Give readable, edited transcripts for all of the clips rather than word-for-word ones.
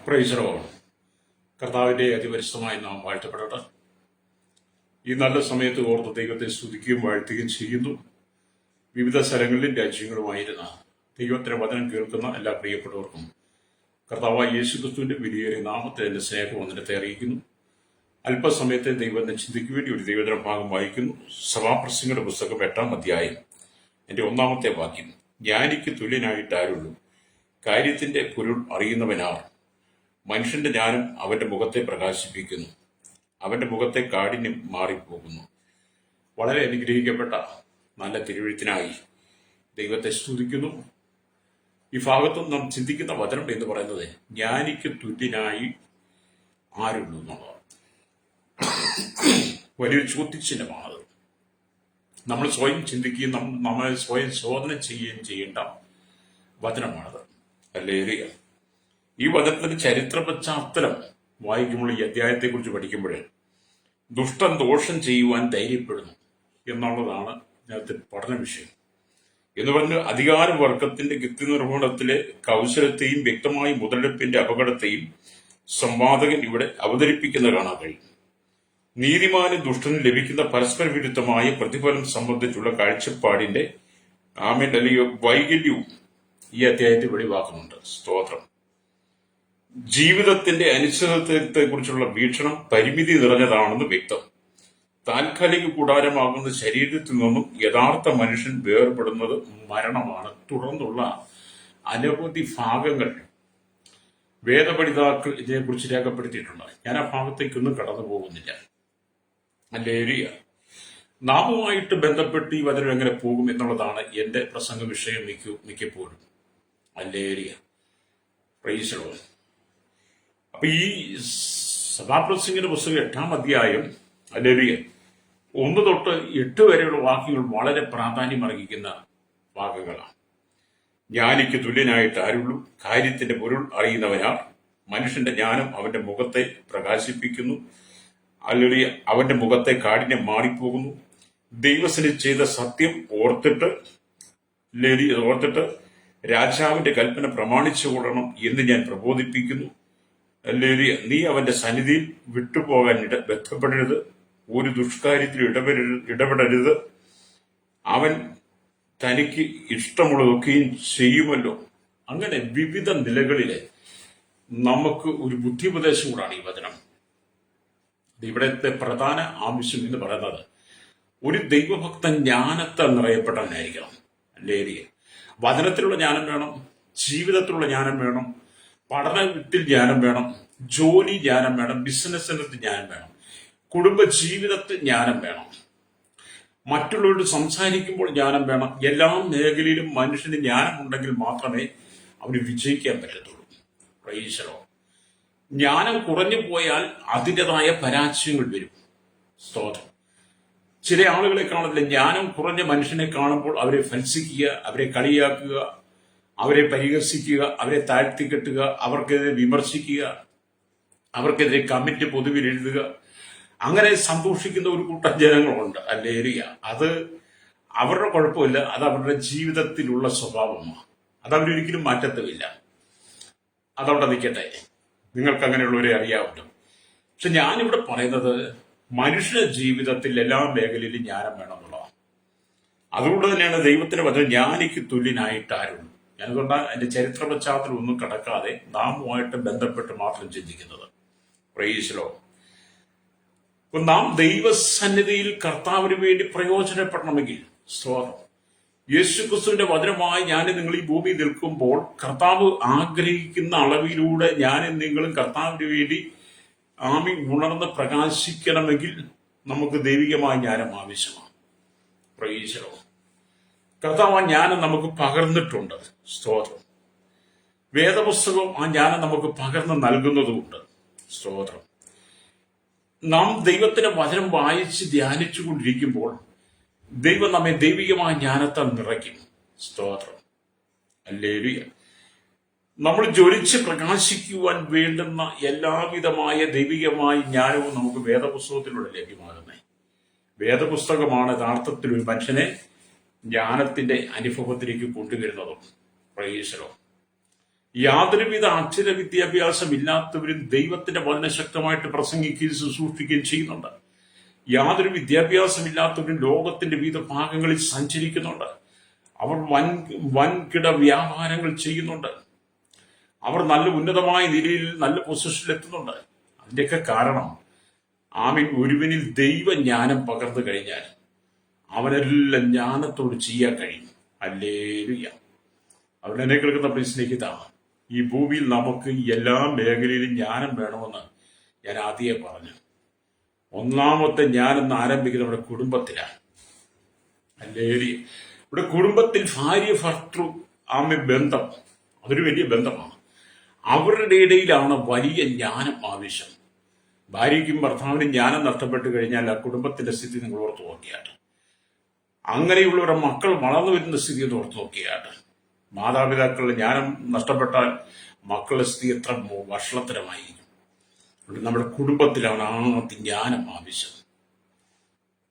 Praise the Lord. കർത്താവിന്റെ അതിപരിശുദ്ധമായ നാമം വാഴ്ത്തപ്പെടട്ടെ. ഈ നല്ല സമയത്ത് ഓർത്ത് ദൈവത്തെ സ്തുതിക്കുകയും വാഴ്ത്തുകയും ചെയ്യുന്നു. വിവിധ സ്ഥലങ്ങളിലും രാജ്യങ്ങളുമായിരുന്ന ദൈവത്തിന്റെ വചനം കേൾക്കുന്ന എല്ലാ പ്രിയപ്പെട്ടവർക്കും കർത്താവായ യേശുക്രിസ്തുവിന്റെ വിലയേറിയ നാമത്തെ എന്റെ സ്നേഹം വന്ദനത്തെ അറിയിക്കുന്നു. അല്പസമയത്തെ ദൈവത്തിന്റെ ചിന്തയ്ക്ക് വേണ്ടി ഒരു ദൈവത്തിന്റെ ഭാഗം വായിക്കുന്നു. സഭാപ്രസംഗങ്ങളുടെ പുസ്തകം 8-ാം അധ്യായം എന്റെ 1-ാമത്തെ വാക്യം. ജ്ഞാനിക്ക് തുല്യനായിട്ട് ആരുള്ളൂ, കാര്യത്തിന്റെ പൊരുൾ അറിയുന്നവനാർ. മനുഷ്യന്റെ ജ്ഞാനം അവന്റെ മുഖത്തെ പ്രകാശിപ്പിക്കുന്നു, അവന്റെ മുഖത്തെ കാഠിന്യം മാറിപ്പോകുന്നു. വളരെ അനുഗ്രഹിക്കപ്പെട്ട നല്ല തിരുവെഴുത്തിനായി ദൈവത്തെ സ്തുതിക്കുന്നു. ഈ ഭാഗത്തും നാം ചിന്തിക്കുന്ന വചനം എന്ന് പറയുന്നത് ജ്ഞാനിക്ക് തുല്യനായി ആരുള്ളൂ എന്നുള്ളതാണ്. വലിയൊരു ചോദ്യചിഹ്നമാണത്. നമ്മൾ സ്വയം ചിന്തിക്കുകയും നമ്മളെ സ്വയം ശോധന ചെയ്യുകയും ചെയ്യേണ്ട വചനമാണത്. ഹല്ലേലൂയ. ഈ വചനത്തിന്റെ ചരിത്ര പശ്ചാത്തലം വായിക്കുമ്പോൾ ഈ അധ്യായത്തെക്കുറിച്ച് പഠിക്കുമ്പോൾ ദുഷ്ടൻ ദോഷം ചെയ്യുവാൻ ധൈര്യപ്പെടുന്നു എന്നുള്ളതാണ് ഇതിനകത്ത് പഠന വിഷയം. എന്ന് പറഞ്ഞ് അധികാരവർഗത്തിന്റെ കൃത്യനിർവഹണത്തിലെ കൗശലത്തെയും വ്യക്തമായ മുതലെടുപ്പിന്റെ അപകടത്തെയും സംവാദകൻ ഇവിടെ അവതരിപ്പിക്കുന്നത് കാണാൻ കഴിയും. നീതിമാനും ദുഷ്ടനും ലഭിക്കുന്ന പരസ്പര വിരുദ്ധമായ പ്രതിഫലം സംബന്ധിച്ചുള്ള കാഴ്ചപ്പാടിന്റെ വൈകല്യവും ഈ അധ്യായത്തിൽ വെളിവാക്കുന്നുണ്ട്. സ്തോത്രം. ജീവിതത്തിന്റെ അനിശ്ചിതത്വത്തെ കുറിച്ചുള്ള വീക്ഷണം പരിമിതി നിറഞ്ഞതാണെന്ന് വ്യക്തം. താൽക്കാലിക കൂടാരമാകുന്ന ശരീരത്തിൽ നിന്നും യഥാർത്ഥ മനുഷ്യൻ വേർപെടുന്നത് മരണമാണ്. തുടർന്നുള്ള അനവധി ഭാഗങ്ങൾ വേദപഠിതാക്കൾ ഇതിനെക്കുറിച്ച് രേഖപ്പെടുത്തിയിട്ടുണ്ട്. ഞാൻ ആ ഭാഗത്തേക്കൊന്നും കടന്നു പോകുന്നില്ല. ഹല്ലേലൂയ. നാമുമായിട്ട് ബന്ധപ്പെട്ട് ഈ വചനം എങ്ങനെ പോകും എന്നുള്ളതാണ് എന്റെ പ്രസംഗ വിഷയം മിക്കപ്പോഴും. ഹല്ലേലൂയ. Praise the Lord. അപ്പൊ ഈ സഭാപ്രസംഗിന്റെ പുസ്തകം 8-ാം അധ്യായം ഹല്ലേലൂയ 1 തൊട്ട് 8 വരെയുള്ള വാക്യങ്ങൾ വളരെ പ്രാധാന്യം അർഹിക്കുന്ന വാക്കുകളാണ്. ജ്ഞാനിക്ക് തുല്യനായിട്ട് ആരുള്ളൂ, കാര്യത്തിന്റെ പൊരുൾ അറിയുന്നവനാർ. മനുഷ്യന്റെ ജ്ഞാനം അവന്റെ മുഖത്തെ പ്രകാശിപ്പിക്കുന്നു, ഹല്ലേലൂയ. അവന്റെ മുഖത്തെ കാഠിന്യം മാറിപ്പോകുന്നു. ദൈവസന്നിധി ചെയ്ത സത്യം ഓർത്തിട്ട് രാജാവിന്റെ കൽപ്പന പ്രമാണിച്ചു കൊള്ളണം എന്ന് ഞാൻ പ്രബോധിപ്പിക്കുന്നു. ഹല്ലേലൂയ. നീ അവന്റെ സന്നിധിയിൽ വിട്ടുപോകാൻ ബന്ധപ്പെടരുത്, ഒരു ദുഷ്കാര്യത്തിൽ ഇടപെടരുത്. അവൻ തനിക്ക് ഇഷ്ടമുള്ളതൊക്കെയും ചെയ്യുമല്ലോ. അങ്ങനെ വിവിധ നിലകളിലെ നമുക്ക് ഒരു ബുദ്ധിപദേശം കൂടാണ് ഈ വചനം. ഇവിടത്തെ പ്രധാന ആവശ്യം എന്ന് പറയുന്നത് ഒരു ദൈവഭക്തൻ ജ്ഞാനത്താൽ നിറയപ്പെട്ടവനായിരിക്കണം. ഹല്ലേലൂയ. വചനത്തിലുള്ള ജ്ഞാനം വേണം, ജീവിതത്തിലുള്ള ജ്ഞാനം വേണം, പഠനത്തിൽ ജ്ഞാനം വേണം, ജോലി ജ്ഞാനം വേണം, ബിസിനസ്സിന് ജ്ഞാനം വേണം, കുടുംബ ജീവിതത്തിൽ ജ്ഞാനം വേണം, മറ്റുള്ളവരോട് സംസാരിക്കുമ്പോൾ ജ്ഞാനം വേണം. എല്ലാ മേഖലയിലും മനുഷ്യന് ജ്ഞാനം ഉണ്ടെങ്കിൽ മാത്രമേ അവന് വിജയിക്കാൻ പറ്റത്തുള്ളൂ. Praise the Lord. ജ്ഞാനം കുറഞ്ഞു പോയാൽ അതിൻ്റെതായ പരാജയങ്ങൾ വരും. സ്തോത്രം. ചില ആളുകളെ കാണത്തില്ല, ജ്ഞാനം കുറഞ്ഞ മനുഷ്യനെ കാണുമ്പോൾ അവരെ ഭത്സിക്കുക, അവരെ കളിയാക്കുക, അവരെ പരിഹസിക്കുക, അവരെ താഴ്ത്തിക്കെട്ടുക, അവർക്കെതിരെ വിമർശിക്കുക, അവർക്കെതിരെ കമന്റ് പൊതുവിൽ എഴുതുക. അങ്ങനെ സന്തോഷിക്കുന്ന ഒരു കൂട്ടം ജനങ്ങളുണ്ട്. ഹല്ലേലൂയ. അത് അവരുടെ കുഴപ്പമില്ല, അത് അവരുടെ ജീവിതത്തിലുള്ള സ്വഭാവമാണ്. അതവരൊരിക്കലും മാറ്റത്തുമില്ല. അതവിടെ നിൽക്കട്ടെ, നിങ്ങൾക്ക് അങ്ങനെയുള്ളവരെ അറിയാമല്ലോ. പക്ഷെ ഞാനിവിടെ പറയുന്നത് മനുഷ്യ ജീവിതത്തിൽ എല്ലാ മേഖലയിലും ജ്ഞാനം വേണമെന്നുള്ളതാണ്. അതുകൊണ്ട് തന്നെയാണ് ദൈവത്തിന്റെ വചനം ജ്ഞാനിക്ക് തുല്യനായിട്ട് ആരുള്ളൂ. അതുകൊണ്ടാണ് അതിന്റെ ചരിത്ര പശ്ചാത്തലം ഒന്നും കടക്കാതെ നാമുമായിട്ട് ബന്ധപ്പെട്ട് മാത്രം ചിന്തിക്കുന്നത്. Praise the Lord. അപ്പൊ നാം ദൈവസന്നിധിയിൽ കർത്താവിന് വേണ്ടി പ്രയോജനപ്പെടണമെങ്കിൽ സ്തോത്രം, യേശുക്രിസ്തുവിന്റെ വചനമായി ഞാൻ നിങ്ങൾ ഈ ഭൂമിയിൽ നിൽക്കുമ്പോൾ കർത്താവ് ആഗ്രഹിക്കുന്ന അളവിലൂടെ ഞാനും നിങ്ങളും കർത്താവിന് വേണ്ടി ഉണർന്ന് പ്രകാശിക്കണമെങ്കിൽ നമുക്ക് ദൈവികമായ ജ്ഞാനം ആവശ്യമാണ്. Praise the Lord. കർത്താവ് ആ ജ്ഞാനം നമുക്ക് പകർന്നിട്ടുണ്ട്. സ്തോത്രം. വേദപുസ്തകം ആ ജ്ഞാനം നമുക്ക് പകർന്ന് നൽകുന്നതുമുണ്ട്. സ്തോത്രം. നാം ദൈവത്തിന്റെ വചനം വായിച്ച് ധ്യാനിച്ചു കൊണ്ടിരിക്കുമ്പോൾ ദൈവം നമ്മെ ദൈവികമായ ജ്ഞാനത്താൽ നിറയ്ക്കും. സ്തോത്രം. ഹല്ലേലൂയ. നമ്മൾ ജ്വലിച്ച് പ്രകാശിക്കുവാൻ വേണ്ടുന്ന എല്ലാവിധമായ ദൈവികമായ ജ്ഞാനവും നമുക്ക് വേദപുസ്തകത്തിലൂടെ ലഭ്യമാകുന്നേ. വേദപുസ്തകമാണ് യഥാർത്ഥത്തിൽ ഒരു മനുഷ്യനെ ജ്ഞാനത്തിന്റെ അനുഭവത്തിലേക്ക് കൊണ്ടുവരുന്നതും. Praise the Lord. യാതൊരുവിധ അക്ഷര വിദ്യാഭ്യാസം ഇല്ലാത്തവരും ദൈവത്തിന്റെ വചനം ശക്തമായിട്ട് പ്രസംഗിക്കുകയും ശുശ്രൂഷിക്കുകയും ചെയ്യുന്നുണ്ട്. യാതൊരു വിദ്യാഭ്യാസമില്ലാത്തവരും ലോകത്തിന്റെ വിവിധ ഭാഗങ്ങളിൽ സഞ്ചരിക്കുന്നുണ്ട്. അവർ വൻകിട വ്യാപാരങ്ങൾ ചെയ്യുന്നുണ്ട്. അവർ നല്ല ഉന്നതമായ നിലയിൽ നല്ല പൊസിഷനിൽ എത്തുന്നുണ്ട്. അതിന്റെയൊക്കെ കാരണം ഒരുവനിൽ ദൈവജ്ഞാനം പകർന്നു കഴിഞ്ഞാൽ അവനെല്ലാം ജ്ഞാനത്തോട് ചെയ്യാൻ കഴിയും. ഹല്ലേലൂയ. അവരെന്നെ കേൾക്കുന്ന പ്രിയസ്നേഹിതനാണ്, ഈ ഭൂമിയിൽ നമുക്ക് എല്ലാ മേഖലയിലും ജ്ഞാനം വേണമെന്ന് ഞാൻ ആദ്യമേ പറഞ്ഞു. ഒന്നാമത്തെ ജ്ഞാനം ആരംഭിക്കുന്നത് നമ്മുടെ കുടുംബത്തിലാണ്. ഹല്ലേലൂയ. ഇവിടെ കുടുംബത്തിൽ ഭാര്യ ഭർത്തൃ ബന്ധം, അതൊരു വലിയ ബന്ധമാണ്. അവരുടെ ഇടയിലാണ് വലിയ ജ്ഞാനം ആവശ്യം. ഭാര്യയ്ക്കും ഭർത്താവിനും ജ്ഞാനം നഷ്ടപ്പെട്ടു കഴിഞ്ഞാൽ ആ കുടുംബത്തിന്റെ സ്ഥിതി നിങ്ങൾ ഓർത്ത് നോക്കിയാട്ട്. അങ്ങനെയുള്ളവരുടെ മക്കൾ വളർന്നു വരുന്ന സ്ഥിതി ഒന്ന് ഓർത്ത് നോക്കിയാട്ട്. മാതാപിതാക്കളുടെ ജ്ഞാനം നഷ്ടപ്പെട്ടാൽ മക്കളുടെ സ്ഥിതി എത്ര വഷളത്തരമായിരിക്കും. നമ്മുടെ കുടുംബത്തിലാണ് ആദ്യം ജ്ഞാനം ആവശ്യം.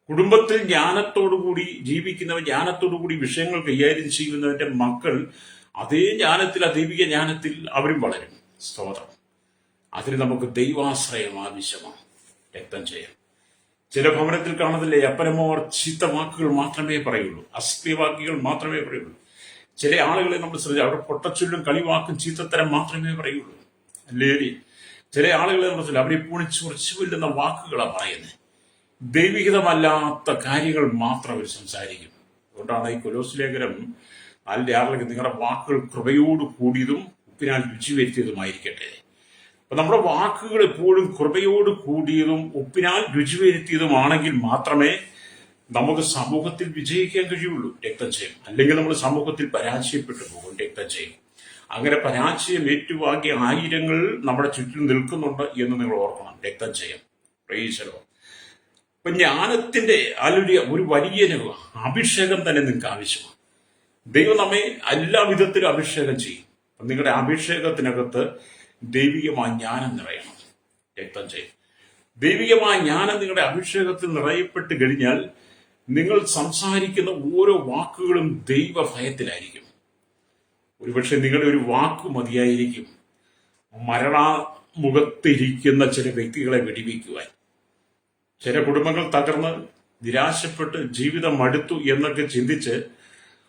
കുടുംബത്തിൽ ജ്ഞാനത്തോടുകൂടി ജീവിക്കുന്നവൻ, ജ്ഞാനത്തോടുകൂടി വിഷയങ്ങൾ കൈകാര്യം ചെയ്യുന്നവന്റെ മക്കൾ അതേ ജ്ഞാനത്തിൽ, ദൈവിക ജ്ഞാനത്തിൽ അവരും വളരും. സ്തോത്രം. അതിന് നമുക്ക് ദൈവാശ്രയം ആവശ്യമാണ്. രക്തം ചെയ്യാം. ചില ഭവനത്തിൽ കാണുന്നില്ലേ, അപ്പനമ്മമാർ ചീത്ത വാക്കുകൾ മാത്രമേ പറയുള്ളൂ, അസത്യവാക്കുകൾ മാത്രമേ പറയുള്ളൂ. ചില ആളുകളെ നമ്മൾ ശ്രദ്ധിച്ചു, അവിടെ പൊട്ടച്ചൊല്ലും കളിവാക്കും ചീത്തത്തരം മാത്രമേ പറയുള്ളൂ. അല്ലേ? ചില ആളുകളെ നമ്മൾ ശ്രദ്ധിച്ചു, അവരെപ്പോഴും ചൊറിച്ചു കൊല്ലുന്ന വാക്കുകളാണ് പറയുന്നത്. ദൈവികതമല്ലാത്ത കാര്യങ്ങൾ മാത്രം അവർ സംസാരിക്കും. അതുകൊണ്ടാണ് ഈ കൊലോസ് ലേഖനം 4:6 നിങ്ങളുടെ വാക്കുകൾ കൃപയോട് കൂടിയതും ഉപ്പിനാൽ രുചി വരുത്തിയതുമായിരിക്കട്ടെ. അപ്പൊ നമ്മുടെ വാക്കുകൾ എപ്പോഴും കൃപയോട് കൂടിയതും ഉപ്പിനാൽ രുചി വരുത്തിയതുമാണെങ്കിൽ മാത്രമേ നമുക്ക് സമൂഹത്തിൽ വിജയിക്കാൻ കഴിയുള്ളൂ. രക്തം ചെയ്യും. അല്ലെങ്കിൽ നമ്മൾ സമൂഹത്തിൽ പരാജയപ്പെട്ടു പോകും. രക്തം ചെയ്യും. അങ്ങനെ പരാജയം ഏറ്റുവാങ്ങിയ ആയിരങ്ങൾ നമ്മുടെ ചുറ്റും നിൽക്കുന്നുണ്ട് എന്ന് നിങ്ങൾ ഓർക്കണം. രക്തം ചെയ്യും. പ്രൈസ്. അപ്പൊ ജ്ഞാനത്തിന്റെ ഒരു വലിയ അഭിഷേകം തന്നെ നിങ്ങൾക്ക് ആവശ്യമാണ്. ദൈവം നമ്മെ എല്ലാ വിധത്തിലും അഭിഷേകം ചെയ്യും. നിങ്ങളുടെ അഭിഷേകത്തിനകത്ത് ദൈവികമായ ജ്ഞാനം നിറയണം. രക്തം ചെയ്യും. ദൈവികമായ ജ്ഞാനം നിങ്ങളുടെ അഭിഷേകത്തിൽ നിറയപ്പെട്ട് കഴിഞ്ഞാൽ നിങ്ങൾ സംസാരിക്കുന്ന ഓരോ വാക്കുകളും ദൈവഭയത്തിലായിരിക്കും. ഒരുപക്ഷെ നിങ്ങളുടെ ഒരു വാക്കു മതിയായിരിക്കും മരണമുഖത്തിരിക്കുന്ന ചില വ്യക്തികളെ വെടിവെക്കുവാൻ. ചില കുടുംബങ്ങൾ തകർന്ന് നിരാശപ്പെട്ട് ജീവിതം മടുത്തു എന്നൊക്കെ ചിന്തിച്ച്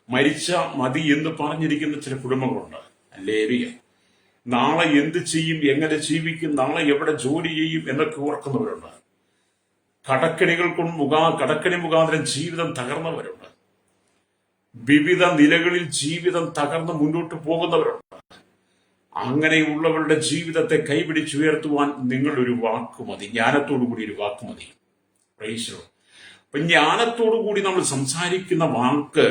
മരിച്ച മതി എന്ന് പറഞ്ഞിരിക്കുന്ന ചില കുടുംബങ്ങളുണ്ട്. അല്ലേറിയ നാളെ എന്ത് ചെയ്യും, എങ്ങനെ ജീവിക്കും, നാളെ എവിടെ ജോലി ചെയ്യും എന്നൊക്കെ ഓർക്കുന്നവരുണ്ട്. കടക്കണി മുഖാന്തരം ജീവിതം തകർന്നവരുണ്ട്. വിവിധ നിലകളിൽ ജീവിതം തകർന്ന് മുന്നോട്ട് പോകുന്നവരുണ്ട്. അങ്ങനെയുള്ളവരുടെ ജീവിതത്തെ കൈപിടിച്ചുയർത്തുവാൻ നിങ്ങളുടെ ഒരു വാക്ക് മതി. ജ്ഞാനത്തോടുകൂടി ഒരു വാക്ക് മതി. പ്രൈസോ. അപ്പൊ ജ്ഞാനത്തോടുകൂടി നമ്മൾ സംസാരിക്കുന്ന വാക്ക്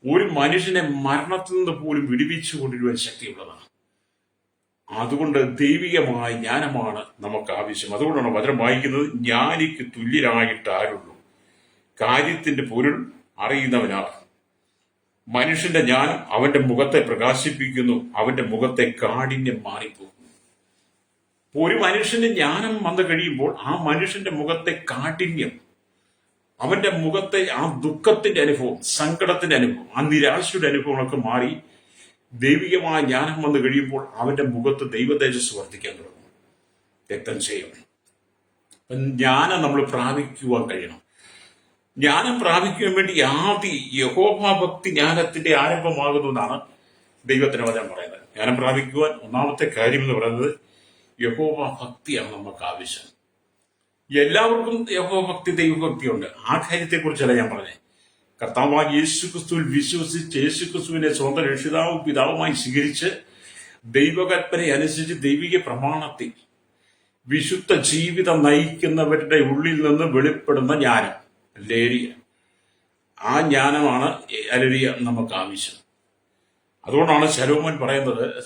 ഒരു മനുഷ്യനെ മരണത്തിൽ നിന്ന് പോലും വിടുവിച്ചു കൊണ്ടിരുവാൻ ശക്തിയുള്ളതാണ്. അതുകൊണ്ട് ദൈവികമായ ജ്ഞാനമാണ് നമുക്ക് ആവശ്യം. അതുകൊണ്ടാണ് വചനം വായിക്കുന്നത്, ജ്ഞാനിക്ക് തുല്യരായിട്ട് ആരുള്ളൂ, കാര്യത്തിന്റെ പൊരുൾ അറിയുന്നവനാണ്. മനുഷ്യന്റെ ജ്ഞാനം അവന്റെ മുഖത്തെ പ്രകാശിപ്പിക്കുന്നു, അവന്റെ മുഖത്തെ കാഠിന്യം മാറിപ്പോകും. ഒരു മനുഷ്യന്റെ ജ്ഞാനം വന്നു കഴിയുമ്പോൾ ആ മനുഷ്യന്റെ മുഖത്തെ കാഠിന്യം, അവന്റെ മുഖത്തെ ആ ദുഃഖത്തിന്റെ അനുഭവം, സങ്കടത്തിന്റെ അനുഭവം, ആ നിരാശയുടെ അനുഭവങ്ങളൊക്കെ മാറി ദൈവികമായ ജ്ഞാനം വന്നു കഴിയുമ്പോൾ അവന്റെ മുഖത്ത് ദൈവതേജസ് വർദ്ധിക്കാൻ തുടങ്ങും. രക്തം ചെയ്യും. ജ്ഞാനം നമ്മൾ പ്രാപിക്കുവാൻ കഴിയണം. ജ്ഞാനം പ്രാപിക്കുവാൻ വേണ്ടി ആദ്യം യഹോവാഭക്തി ജ്ഞാനത്തിന്റെ ആരംഭമാകുന്നു എന്നാണ് ദൈവത്തിന്റെ വചനം പറയുന്നത്. ജ്ഞാനം പ്രാപിക്കുവാൻ ഒന്നാമത്തെ കാര്യം എന്ന് പറയുന്നത് യഹോവാഭക്തിയാണ് നമുക്ക് ആവശ്യം. എല്ലാവർക്കും യഹോവാഭക്തി, ദൈവഭക്തിയുണ്ട്. ആ കാര്യത്തെക്കുറിച്ചല്ല ഞാൻ പറഞ്ഞത്. കർത്താവായ യേശുക്രിസ്തുവിൽ വിശ്വസിച്ച് യേശുക്രിസ്തുവിനെ സ്വന്തം രക്ഷിതാവും പിതാവുമായി സ്വീകരിച്ച് ദൈവകൽപ്പന അനുസരിച്ച് ദൈവിക പ്രമാണത്തിൽ വിശുദ്ധ ജീവിതം നയിക്കുന്നവരുടെ ഉള്ളിൽ നിന്ന് വെളിപ്പെടുന്ന ജ്ഞാനം, ലേരിയ, ആ ജ്ഞാനമാണ് അലരിയ നമുക്ക് ആവശ്യം. അതുകൊണ്ടാണ് ശലോമോൻ പറയുന്നത്,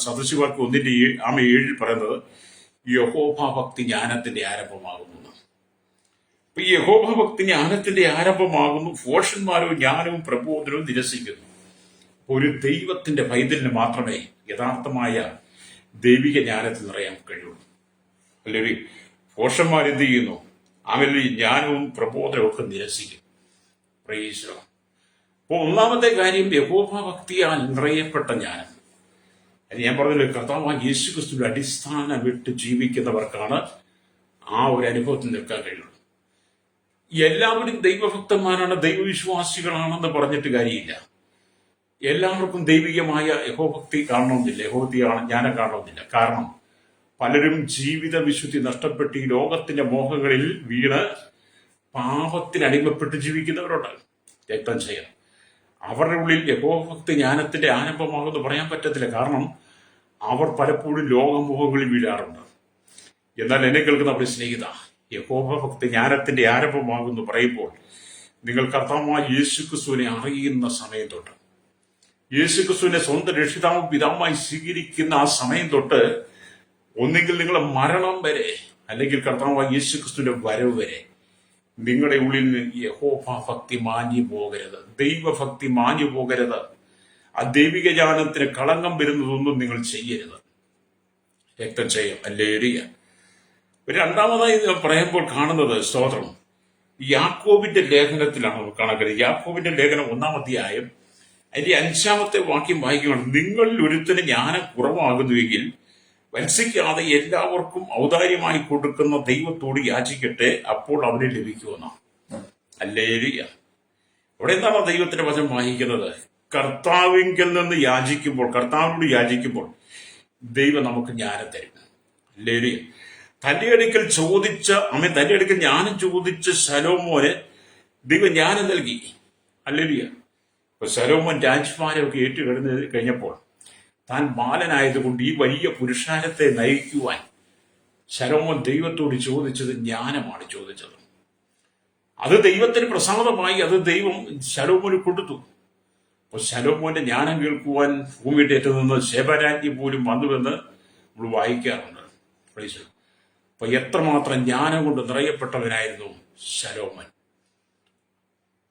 സദൃശവാക്യം 1:7 പറയുന്നത് യഹോവാഭക്തി ജ്ഞാനത്തിന്റെ ആരംഭമാകുന്നു. അപ്പൊ ഈ യഹോവാഭക്തി ജ്ഞാനത്തിന്റെ ആരംഭമാകുന്നു. ഭോഷന്മാരോ ജ്ഞാനവും പ്രബോധനവും നിരസിക്കുന്നു. ഒരു ദൈവത്തിന്റെ പൈതലിന് മാത്രമേ യഥാർത്ഥമായ ദൈവിക ജ്ഞാനത്തിൽ നിറയാൻ കഴിയുള്ളൂ. അല്ലെങ്കിൽ ഭോഷന്മാരെന്ത് ചെയ്യുന്നു? അവരിൽ ജ്ഞാനവും പ്രബോധനവും ഒക്കെ നിരസിക്കും. പ്രൈസ്. അപ്പൊ ഒന്നാമത്തെ കാര്യം യഹോവാഭക്തിയാൽ നിറയപ്പെട്ട ജ്ഞാനം. ഞാൻ പറഞ്ഞില്ല, കർത്താവായ യേശു ക്രിസ്തുവിന്റെ അടിസ്ഥാനം വിട്ട് ജീവിക്കുന്നവർക്കാണ് ആ ഒരു അനുഭവത്തിൽ നിൽക്കാൻ കഴിയുള്ളൂ. എല്ലാവരും ദൈവഭക്തന്മാരാണ്, ദൈവവിശ്വാസികളാണെന്ന് പറഞ്ഞിട്ട് കാര്യമില്ല. എല്ലാവർക്കും ദൈവികമായ യഹോഭക്തി കാണണമെന്നില്ല, യഹോഭക്തി ജ്ഞാനം കാണണമെന്നില്ല. കാരണം പലരും ജീവിത വിശുദ്ധി നഷ്ടപ്പെട്ട് ഈ ലോകത്തിന്റെ മോഹങ്ങളിൽ വീണ് പാപത്തിന് അടിമപ്പെട്ട് ജീവിക്കുന്നവരുണ്ട്. രക്തം ചെയ്യാം, അവരുടെ ഉള്ളിൽ യഹോഭക്തി ജ്ഞാനത്തിന്റെ ആരംഭമാകുമെന്ന് പറയാൻ പറ്റത്തില്ല. കാരണം അവർ പലപ്പോഴും ലോകമോഹങ്ങളിൽ വീഴാറുണ്ട്. എന്നാൽ എന്നെ കേൾക്കുന്ന അവരുടെ സ്നേഹിത, യഹോഭക്തി ജ്ഞാനത്തിന്റെ ആരംഭമാകുമെന്ന് പറയുമ്പോൾ നിങ്ങൾ കർത്താവായ യേശുക്രിസ്തുവിനെ അറിയുന്ന സമയം തൊട്ട്, യേശുക്രിസ്തുവിനെ സ്വന്തം രക്ഷിതാവും പിതാവുമായി സ്വീകരിക്കുന്ന ആ സമയം തൊട്ട്, ഒന്നെങ്കിൽ നിങ്ങളുടെ മരണം വരെ അല്ലെങ്കിൽ കർത്താവായ യേശുക്രിസ്തുവിന്റെ വരവ് വരെ നിങ്ങളുടെ ഉള്ളിൽ നിന്ന് യഹോവ ഭക്തി മാഞ്ഞു പോകരുത്, ദൈവഭക്തി മാഞ്ഞു പോകരുത്. ആ ദൈവിക ജ്ഞാനത്തിന് കളങ്കം വരുന്നതൊന്നും നിങ്ങൾ ചെയ്യരുത്. രക്തം ചെയ്യും. ഹല്ലേലൂയ. രണ്ടാമതായി പറയുമ്പോൾ കാണുന്നത് സ്തോത്രം, യാക്കോബിന്റെ ലേഖനത്തിലാണ് നമുക്ക് കാണുന്നത്. യാക്കോബിന്റെ ലേഖനം 1-ാം അധ്യായം അതിന്റെ 5-ാമത്തെ വാക്യം വായിക്കുകയാണ്. നിങ്ങളിൽ ഒരുത്തിന് ജ്ഞാനം കുറവാകുന്നുവെങ്കിൽ വത്സിക്കാതെ എല്ലാവർക്കും ഔദാര്യമായി കൊടുക്കുന്ന ദൈവത്തോട് യാചിക്കട്ടെ, അപ്പോൾ അവന് ലഭിക്കുമെന്നാണ്. ഹല്ലേലൂയ. അവിടെ എന്താണ് ദൈവത്തിന്റെ വചനം വായിക്കുന്നത്? കർത്താവിങ്കിൽ നിന്ന് യാചിക്കുമ്പോൾ, കർത്താവിനോട് യാചിക്കുമ്പോൾ ദൈവം നമുക്ക് ജ്ഞാനം തരും. ഹല്ലേലൂയ. തന്റെ അടുക്കൽ ജ്ഞാനം ചോദിച്ച ശലോമോന് ദൈവം ജ്ഞാനം നൽകി. ഹല്ലേലൂയ. അപ്പൊ ശലോമോൻ രാജ്യഭാരമൊക്കെ കഴിഞ്ഞപ്പോൾ താൻ ബാലനായതുകൊണ്ട് ഈ വലിയ പുരുഷാരത്തെ നയിക്കുവാൻ ശലോമോൻ ദൈവത്തോട് ചോദിച്ചത് ജ്ഞാനമാണ് ചോദിച്ചത്. അത് ദൈവത്തിന് പ്രസാദമായി, അത് ദൈവം ശലോമോന് കൊടുത്തു. അപ്പൊ ശലോമോന്റെ ജ്ഞാനം കേൾക്കുവാൻ ഭൂമിയുടെ ഏറ്റു നിന്ന് ശേബരാജ്ഞി പോലും വന്നുവെന്ന് നമ്മൾ വായിക്കാറുണ്ട്. അപ്പൊ എത്രമാത്രം ജ്ഞാനം കൊണ്ട് നിറയപ്പെട്ടവനായിരുന്നു ശലോമോൻ.